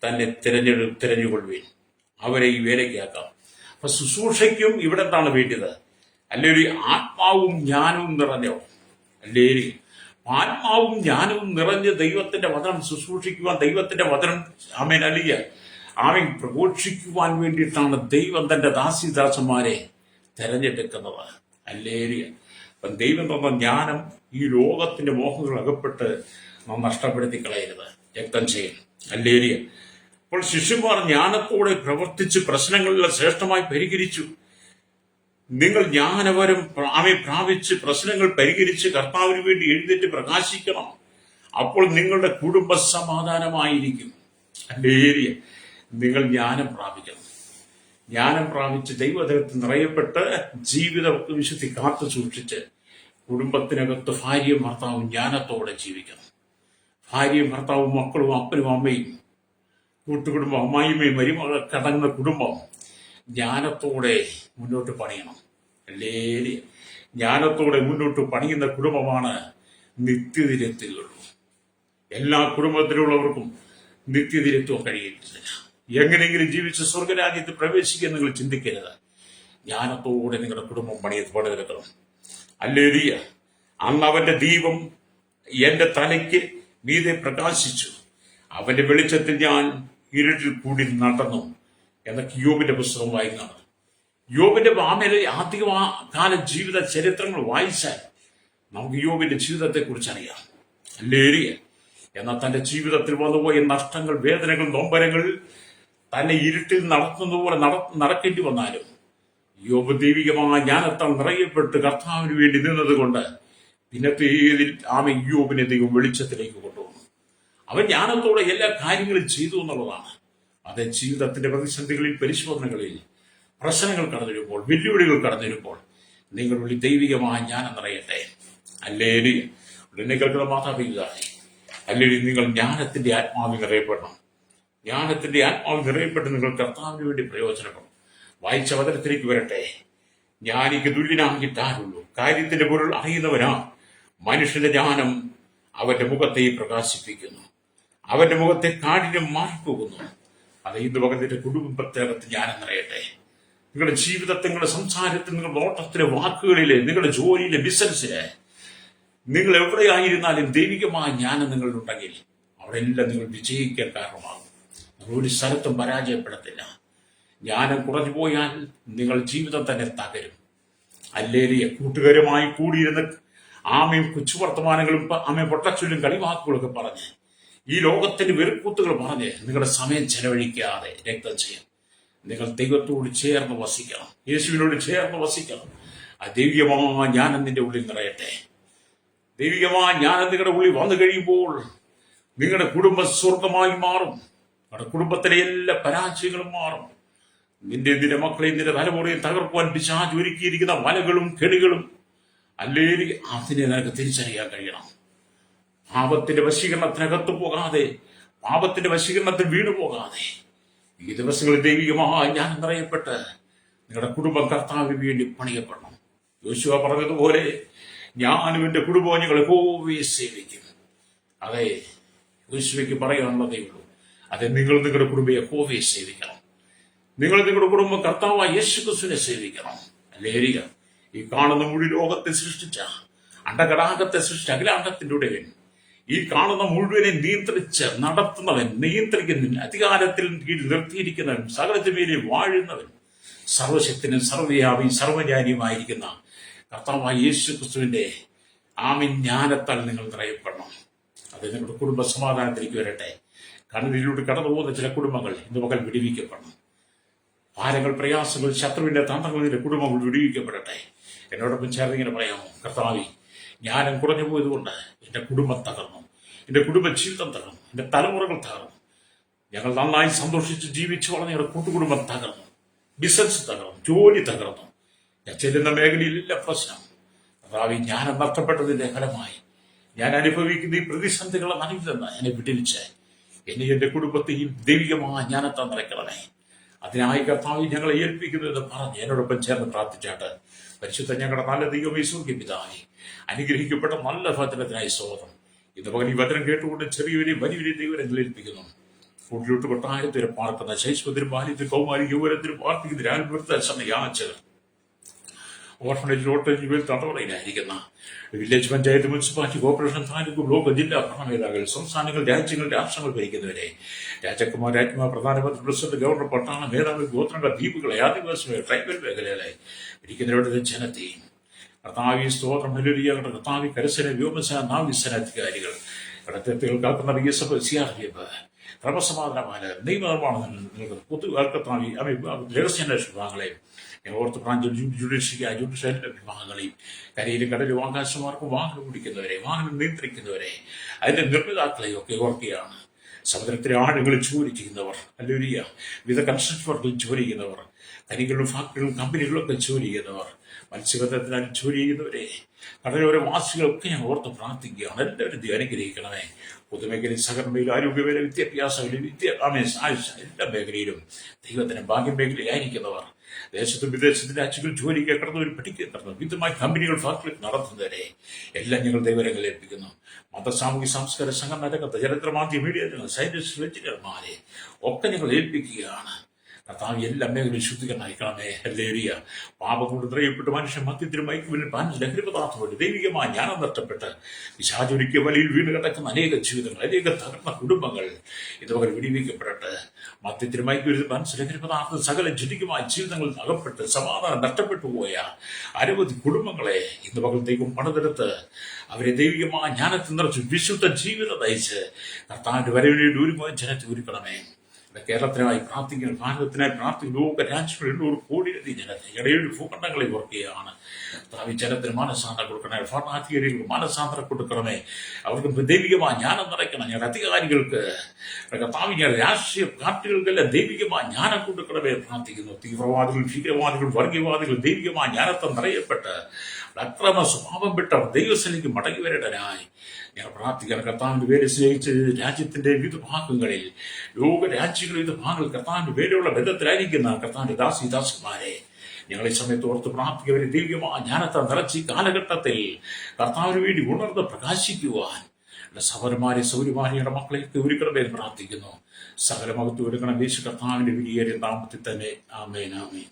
തന്നെ തിരഞ്ഞുകൊള്ളുവിൻ, അവരെ ഈ വേലയ്ക്കാക്കാം. അപ്പൊ ശുശ്രൂഷയ്ക്കും ഇവിടെ എന്താണ് വേണ്ടത്? അല്ലെ ആത്മാവും ജ്ഞാനവും നിറഞ്ഞോ? അല്ലേ ആത്മാവും ജ്ഞാനവും നിറഞ്ഞ് ദൈവത്തിന്റെ വചനം ശുശ്രൂഷിക്കുവാൻ, ദൈവത്തിന്റെ വചനം ആമേൻ പ്രഘോഷിക്കുവാൻ വേണ്ടിയിട്ടാണ് ദൈവം തന്റെ ദാസിദാസന്മാരെ തെരഞ്ഞെടുക്കുന്നത്. അല്ലേരിയ. അപ്പം ദൈവം തന്ന ജ്ഞാനം ഈ ലോകത്തിന്റെ മോഹങ്ങൾ അകപ്പെട്ട് നാം നഷ്ടപ്പെടുത്തി കളയരുത്. രക്തം ചെയ്യണം. അല്ലേരിയ. അപ്പോൾ ശിഷ്യന്മാർ ജ്ഞാനത്തോടെ പ്രവർത്തിച്ച് പ്രശ്നങ്ങളെല്ലാം ശ്രേഷ്ഠമായി പരിഹരിച്ചു. നിങ്ങൾ ജ്ഞാനപരം പ്രാപിച്ച് പ്രശ്നങ്ങൾ പരിഹരിച്ച് കർത്താവിന് വേണ്ടി എഴുന്നേറ്റ് പ്രകാശിക്കണം. അപ്പോൾ നിങ്ങളുടെ കുടുംബ സമാധാനമായിരിക്കും. അല്ലേരിയ. നിങ്ങൾ ജ്ഞാനം പ്രാപിക്കണം. ജ്ഞാനം പ്രാപിച്ച് ദൈവതലത്തിൽ നിറയപ്പെട്ട് ജീവിത വിശുദ്ധി കാത്തു സൂക്ഷിച്ച് കുടുംബത്തിനകത്ത് ഭാര്യയും ഭർത്താവും ജ്ഞാനത്തോടെ ജീവിക്കണം. ഭാര്യയും ഭർത്താവും മക്കളും അപ്പനും അമ്മയും കൂട്ടുകുടുംബം അമ്മായിമ്മയും മരുമകൾ കടങ്ങുന്ന കുടുംബം ജ്ഞാനത്തോടെ മുന്നോട്ട് പണിയണം. അല്ലേ? ജ്ഞാനത്തോടെ മുന്നോട്ട് പണിയുന്ന കുടുംബമാണ് നിത്യനിരത്തുകയുള്ളൂ. എല്ലാ കുടുംബത്തിലുള്ളവർക്കും നിത്യനിരത്തുവാൻ കഴിയുന്നില്ല. എങ്ങനെയെങ്കിലും ജീവിച്ച് സ്വർഗരാജ്യത്ത് പ്രവേശിക്കാൻ നിങ്ങൾ ചിന്തിക്കരുത്. ജ്ഞാനത്തോടെ നിങ്ങളുടെ കുടുംബം പണിതെടുക്കണം. അല്ലേലിയ. അന്ന് അവന്റെ ദീപം എന്റെ തലയ്ക്ക് മീതെ പ്രകാശിച്ചു, അവന്റെ വെളിച്ചത്തിൽ ഞാൻ ഇരുട്ടിൽ കൂടി നടന്നു എന്നൊക്കെ യോബിന്റെ പുസ്തകം വായിക്കുന്നതാണ്. യോബിന്റെ ആദ്യകാല ജീവിത ചരിത്രങ്ങൾ വായിച്ചാൽ നമുക്ക് യോബിന്റെ ജീവിതത്തെ കുറിച്ച് അറിയാം. അല്ലേലിയ. എന്നാൽ തന്റെ ജീവിതത്തിൽ വന്നുപോയ നഷ്ടങ്ങൾ, വേദനകൾ, നൊമ്പരങ്ങൾ തന്നെ ഇരുട്ടിൽ നടത്തുന്നതുപോലെ നടക്കേണ്ടി വന്നാലും യോബ് ദൈവികമായ ജ്ഞാനത്താൽ നിറയപ്പെട്ട് കർത്താവിന് വേണ്ടി നിന്നതുകൊണ്ട് പിന്നത്തെ യോബിനെ ദൈവം വെളിച്ചത്തിലേക്ക് കൊണ്ടുവന്നു. അവൻ ജ്ഞാനത്തോടെ എല്ലാ കാര്യങ്ങളും ചെയ്തു എന്നുള്ളതാണ്. അത് ജീവിതത്തിന്റെ പ്രതിസന്ധികളിൽ, പരിശോധനകളിൽ, പ്രശ്നങ്ങൾ കടന്നു വരുമ്പോൾ, വെല്ലുവിളികൾ കടന്നു വരുമ്പോൾ നിങ്ങളുടെ ദൈവികമായ ജ്ഞാനം നിറയട്ടെ. അല്ലേലി. ഉടനെ കേൾക്കുന്ന മാതാപിതാക്കളെ, അല്ലെങ്കിൽ നിങ്ങൾ ജ്ഞാനത്തിന്റെ ആത്മാവിൽ നിറയപ്പെടണം. ജ്ഞാനത്തിന്റെ ആത്മാവിൽ നിറയപ്പെട്ട് നിങ്ങൾ കർത്താവിന് വേണ്ടി പ്രയോജനപ്പെടും. വായിച്ച വചനത്തിലേക്ക് വരട്ടെ. ജ്ഞാനിക്ക് തുല്യനാകിട്ടാരുള്ളൂ, കാര്യത്തിന്റെ പൊരുൾ അറിയുന്നവനാ. മനുഷ്യന്റെ ജ്ഞാനം അവന്റെ മുഖത്തെ പ്രകാശിപ്പിക്കുന്നു, അവന്റെ മുഖത്തെ കാഠിന്യം മാറിപ്പോകുന്നു. അത് ഇന്ന് പകലിന്റെ കുടുംബത്തിനകത്ത് ജ്ഞാനം നിറയട്ടെ. നിങ്ങളുടെ ജീവിതത്തിൽ, നിങ്ങളുടെ സംസാരത്തിൽ, നിങ്ങളുടെ നോട്ടത്തിലെ, വാക്കുകളിലെ, നിങ്ങളുടെ ജോലിയിലെ, ബിസിനസ്സിലെ, നിങ്ങൾ എവിടെയായിരുന്നാലും ദൈവികമായ ജ്ഞാനം നിങ്ങളിലുണ്ടെങ്കിൽ അവിടെ എല്ലാം നിങ്ങൾ വിജയിക്കാൻ കാരണമാകും. ഒരു സ്ഥലത്തും പരാജയപ്പെടത്തില്ല. ജ്ഞാനം കുറഞ്ഞു പോയാൽ നിങ്ങൾ ജീവിതം തന്നെ തകരും. അല്ലേലിയ. കൂട്ടുകാരുമായി കൂടിയിരുന്ന് ആമയും കൊച്ചുവർത്തമാനങ്ങളും പൊട്ടച്ചൊല്ലും കളിവാക്കുകളൊക്കെ പറഞ്ഞ് ഈ ലോകത്തിന്റെ വെറുക്കൂത്തുകൾ പറഞ്ഞ് നിങ്ങളുടെ സമയം ചെലവഴിക്കാതെ രക്തം ചെയ്യണം. നിങ്ങൾ ദൈവത്തോട് ചേർന്ന് വസിക്കണം, യേശുവിനോട് ചേർന്ന് വസിക്കണം. ആ ദൈവികമായ ജ്ഞാനം നിന്റെ ഉള്ളിൽ നിറയട്ടെ. ദൈവികമായ ജ്ഞാനം നിങ്ങളുടെ ഉള്ളിൽ വന്നു കഴിയുമ്പോൾ നിങ്ങളുടെ കുടുംബം സ്വർഗമായി മാറും. നിങ്ങളുടെ കുടുംബത്തിലെ എല്ലാ പരാജയങ്ങളും മാറും. നിന്റെ മക്കളെയും നിന്റെ തലമുറയും തകർക്കുവാൻ പിശാച് ഒരുക്കിയിരിക്കുന്ന വലകളും കെണികളും അല്ലേലി അതിനെ നിനക്ക് തിരിച്ചറിയാൻ കഴിയണം. പാപത്തിന്റെ വശീകരണത്തിനകത്ത് പോകാതെ, പാപത്തിന്റെ വശീകരണത്തിൽ വീണു പോകാതെ ഈ ദിവസങ്ങളിൽ ദൈവികമായ ജ്ഞാനം നിറയപ്പെട്ട് നിങ്ങളുടെ കുടുംബം കർത്താവിന് വേണ്ടി പണിയപ്പെടണം. യോശുവ പറഞ്ഞതുപോലെ ഞാനും എന്റെ കുടുംബവും ഞങ്ങൾ യഹോവയെ സേവിക്കും. അതെ, യോശുവയ്ക്ക് പറയാനുള്ളതേ ഉള്ളൂ. അതെ, നിങ്ങൾ നിങ്ങളുടെ കുടുംബം യഹോവയെ സേവിക്കണം. നിങ്ങൾ നിങ്ങളുടെ കുടുംബം കർത്താവായ യേശുക്രിസ്തുവിനെ സേവിക്കണം. അല്ലേരിയ. ഈ കാണുന്ന മുഴുവൻ ലോകത്തെ സൃഷ്ടിച്ച, അണ്ടകടാകത്തെ സൃഷ്ടിച്ച അഖിലാണ്ടത്തിന്റെ ഉടയവൻ, ഈ കാണുന്ന മുഴുവനെ നിയന്ത്രിച്ച് നടത്തുന്നവൻ, നിയന്ത്രിക്കുന്നവൻ, അധികാരത്തിൽ കീഴിൽ നിർത്തിയിരിക്കുന്നവൻ, സകലത്തിന്മേലെ വാഴുന്നവൻ, സർവശക്തനും സർവ്വവ്യാപിയും സർവ്വജ്ഞാനിയുമായിരിക്കുന്ന കർത്താവായ യേശുക്രിസ്തുവിന്റെ ജ്ഞാനത്താൽ നിങ്ങൾ നിറയപ്പെടണം. അത് നിങ്ങളുടെ കുടുംബ സമാധാനത്തിലേക്ക് വരട്ടെ. കണ്ണീരിലൂടെ കടന്നു പോകുന്ന ചില കുടുംബങ്ങൾ ഇന്ന് പകൽ വിടുവിക്കപ്പെടണം. ഭാരങ്ങൾ, പ്രയാസങ്ങൾ, ശത്രുവിന്റെ തന്ത്രങ്ങൾ നിന്റെ കുടുംബങ്ങൾ വിടുവിക്കപ്പെടട്ടെ. എന്നോടൊപ്പം ചേർന്ന് ഇങ്ങനെ പറയാമോ? കർത്താവേ, ജ്ഞാനം കുറഞ്ഞു പോയതുകൊണ്ട് എന്റെ കുടുംബം തകർന്നു, എന്റെ കുടുംബ ജീവിതം തകർന്നു, എന്റെ തലമുറകൾ തകർന്നു. ഞങ്ങൾ നന്നായി സന്തോഷിച്ച് ജീവിച്ചു വളർന്ന ഞങ്ങളുടെ കൂട്ടുകുടുംബം തകർന്നു, ബിസിനസ് തകർന്നു, ജോലി തകർന്നു. ഞാൻ ചെല്ലുന്ന മേഖലയിലില്ല പ്രശ്നം. കർത്താവേ, ജ്ഞാനം നഷ്ടപ്പെട്ടതിന്റെ ഫലമായി ഞാൻ അനുഭവിക്കുന്ന ഈ പ്രതിസന്ധികളെ നടുവിൽ നിന്ന് എന്നെ വിടുവിച്ച് എന്നെ എന്റെ കുടുംബത്തെയും ദൈവികമായ ജ്ഞാനത്തെ നിറയ്ക്കണമേ. അതിനായി കർത്താവ് ഞങ്ങളെ ഏൽപ്പിക്കുന്നത് പറഞ്ഞ് എന്നോടൊപ്പം ചേർന്ന് പ്രാർത്ഥിച്ചാട്ട്. പരിശുദ്ധ ഞങ്ങളുടെ നല്ല ദൈവമേ, സ്വർഗ്ഗീയ പിതാവേ, അനുഗ്രഹിക്കപ്പെട്ട നല്ല വചനത്തിനായി സ്തോത്രം. ഇത് പകൽ ഈ വചനം കേട്ടുകൊണ്ട് ചെറിയൊരു വലിയൊരു ദൈവം ഏൽപ്പിക്കുന്നു. കൂട്ടിലോട്ട് കൊട്ടാരത്തിൽ പാർക്കുന്ന ശൈശ്വത്തിനും ബാല്യത്തിൽ കൗമാരി യൗവനത്തിനും പാർപ്പിക്കുന്ന ആത്മവൃത്ത സമയാചകർ ഓർഫനേജ് റോട്ടേജുകളിൽ തടവറയിലായിരിക്കുന്ന village panchayat, municipality, corporation, taluk, block, ജില്ലാ ഭരണനേതാക്കൾ, സംസ്ഥാനങ്ങൾ, രാജ്യങ്ങൾ, രാഷ്ട്രങ്ങൾ ഭരിക്കുന്നവരെ, രാജകുമാർ, രാജ്ഞിമാർ, പ്രധാനമന്ത്രി, പ്രസിഡന്റ്, ഗവർണർ, പട്ടാള മേധാവി, ഗോത്രങ്ങൾ, ദ്വീപുകളെ, ആദിവാസികളെ, ട്രൈബൽ മേഖലകളെ ഇരിക്കുന്നവരുടെ ജനത്തെയും കർത്താവി സ്തോത്രം. ഹല്ലേലൂയ. കർത്താവി കരസേന, വ്യോമസേന, നാവികസേന അധികാരികൾ, കടത്തെത്തുകൾ കാക്കുന്ന BSF, CRPF, ക്രമസമാധാനമായ നിയമനിർമ്മാണം കർത്താവി രഹസ്യാന്വേഷണ വിഭാഗങ്ങളെയും ഓർത്ത് ബ്രാഞ്ച് ജുഡീഷ്യൽ വിഭാഗങ്ങളെയും കരയിലും കടലും ആകാശമാർക്കും വാഹനം ഓടിക്കുന്നവരെ, വാഹനം നിയന്ത്രിക്കുന്നവരെ, അതിന്റെ നിർമ്മിതാക്കളെയും ഒക്കെ ഓർക്കുകയാണ്. സമുദ്രത്തിലെ ആടുകളിൽ ജോലി ചെയ്യുന്നവർ, ഹല്ലേലൂയ, വിവിധ കൺസ്ട്രക്ഷൻ വർക്കിൽ ജോലി ചെയ്യുന്നവർ, ഖനികളിലും ഫാക്ടറികളും കമ്പനികളിലൊക്കെ ജോലി ചെയ്യുന്നവർ, മത്സ്യബന്ധനത്തിനായി ജോലി ചെയ്യുന്നവരെ, കടലോര വാസികളൊക്കെ ഞാൻ ഓർത്ത് പ്രാർത്ഥിക്കുകയാണ്. എല്ലാവരും അനുഗ്രഹിക്കണമേ. പൊതുമേഖലയിൽ, സഹകരണയിൽ, ആരോഗ്യമേഖല, വിദ്യാഭ്യാസങ്ങളിൽ, എല്ലാ മേഖലയിലും ദൈവത്തിന് ഭാഗ്യ മേഖലയിലായിരിക്കുന്നവർ, ദേശത്തും വിദേശത്തും രാജ്യങ്ങളിൽ ജോലിക്ക് കടന്നവർ, പഠിക്കുന്നവർ, വിധമായ കമ്പനികൾ, ഫാക്ടറികൾ നടത്തുന്നവരെ എല്ലാം ഞങ്ങൾ ദൈവരങ്ങൾ ഏൽപ്പിക്കുന്നു. മത, സാമൂഹ്യ, സാംസ്കാരിക സംഘടന രംഗത്ത് ചരിത്രമാധ്യമ മീഡിയ രംഗത്ത് സയന്റിസ്റ്റ്, എഞ്ചിനീയർമാരെ ഒക്കെ ഞങ്ങൾ ഏൽപ്പിക്കുകയാണ്. കർത്താവ് എല്ലാ മേഖലയും ശുദ്ധീകരണം അയക്കണമേ. ഹല്ലേലൂയ. പാപം കൊണ്ട് നിറയപ്പെട്ട് മനുഷ്യൻ മദ്യത്തിനും മയക്കുമരുന്നിനും ലഹരി പദാർത്ഥമുണ്ട് ദൈവികമായ ജ്ഞാനം നഷ്ടപ്പെട്ട് പിശാചൊരുക്കിയ വലയിൽ വീണ് കിടക്കുന്ന അനേക ജീവിതങ്ങൾ, അനേക തകർന്ന കുടുംബങ്ങൾ ഇതുവരെ വിടിവിക്കപ്പെടട്ടെ. മദ്യത്തിനും മയക്കുമരുന്ന്, ലഹരി പദാർത്ഥം, സകല ജനികമായ ജീവിതങ്ങളിൽ അകപ്പെട്ട് സമാധാനം നഷ്ടപ്പെട്ടു പോയ അനവധി കുടുംബങ്ങളെ ഇന്ന് പകൽ ദൈവം പണിതെടുത്ത് അവരെ ദൈവികമായ ജ്ഞാനത്തിൽ നിറച്ച് വിശുദ്ധ ജീവിതം നയിച്ച് കർത്താവിന്റെ വരവിനെ ഒരുമായ ജനത്തെ ഒരുക്കണമേ. കേരളത്തിനായി പ്രാർത്ഥിക്കണം, ഭാരതത്തിനായി പ്രാർത്ഥിക്കും. ലോക രാജ്യങ്ങളിൽ 800 കോടിയിലധികം ജനത്തെ 7 ഭൂഖണ്ഡങ്ങളെ ഓർക്കുകയാണ്. ജനത്തിന് മാനസാന്തരം കൊടുക്കണേ, ഭരണാധികാരികൾക്ക് മാനസാന്തരം കൊടുക്കണമേ. അവർക്ക് ദൈവികമായ ജ്ഞാനം നിറയ്ക്കണം. ഞങ്ങളുടെ അധികാരികൾക്ക്, രാഷ്ട്രീയ പാർട്ടികൾക്കെല്ലാം ദൈവികമായ ജ്ഞാനം കൊടുക്കണമേ പ്രാർത്ഥിക്കുന്നു. തീവ്രവാദികൾ, ഭീകരവാദികൾ, വർഗീയവാദികൾ ദൈവികമായ ജ്ഞാനത്തെ നിറയപ്പെട്ട് അക്രമ സ്വഭാവം വിട്ടവർ ദൈവസ്ഥലേക്ക് മടങ്ങി വരേണ്ടനായി ഞങ്ങൾ പ്രാർത്ഥിക്കണം. കർത്താവിന്റെ പേര് സ്നേഹിച്ച് രാജ്യത്തിന്റെ വിവിധ ഭാഗങ്ങളിൽ, ലോക രാജ്യങ്ങളിൽ വിവിധ ഭാഗങ്ങളിൽ കർത്താവിന്റെ പേരുള്ള ബന്ധത്തിലായിരിക്കുന്ന കർത്താവിന്റെ ദാസിമാരെ ഞങ്ങൾ ഈ സമയത്ത് ഓർത്ത് പ്രാർത്ഥിക്കവരെ ദൈവികമായ ജ്ഞാനത്തെ നിറച്ച് കാലഘട്ടത്തിൽ കർത്താവിന് വേണ്ടി ഉണർന്ന് പ്രകാശിക്കുവാൻ സഹോദരന്മാരെ, സൗര്യമാരിയുടെ മക്കളെയൊക്കെ ഒരുക്കണമേ പ്രാർത്ഥിക്കുന്നു. സകല മഹത്വം എടുക്കണം യേശു കർത്താവിന്റെ വലിയ നാമത്തിൽ തന്നെ. ആമേൻ, ആമേൻ.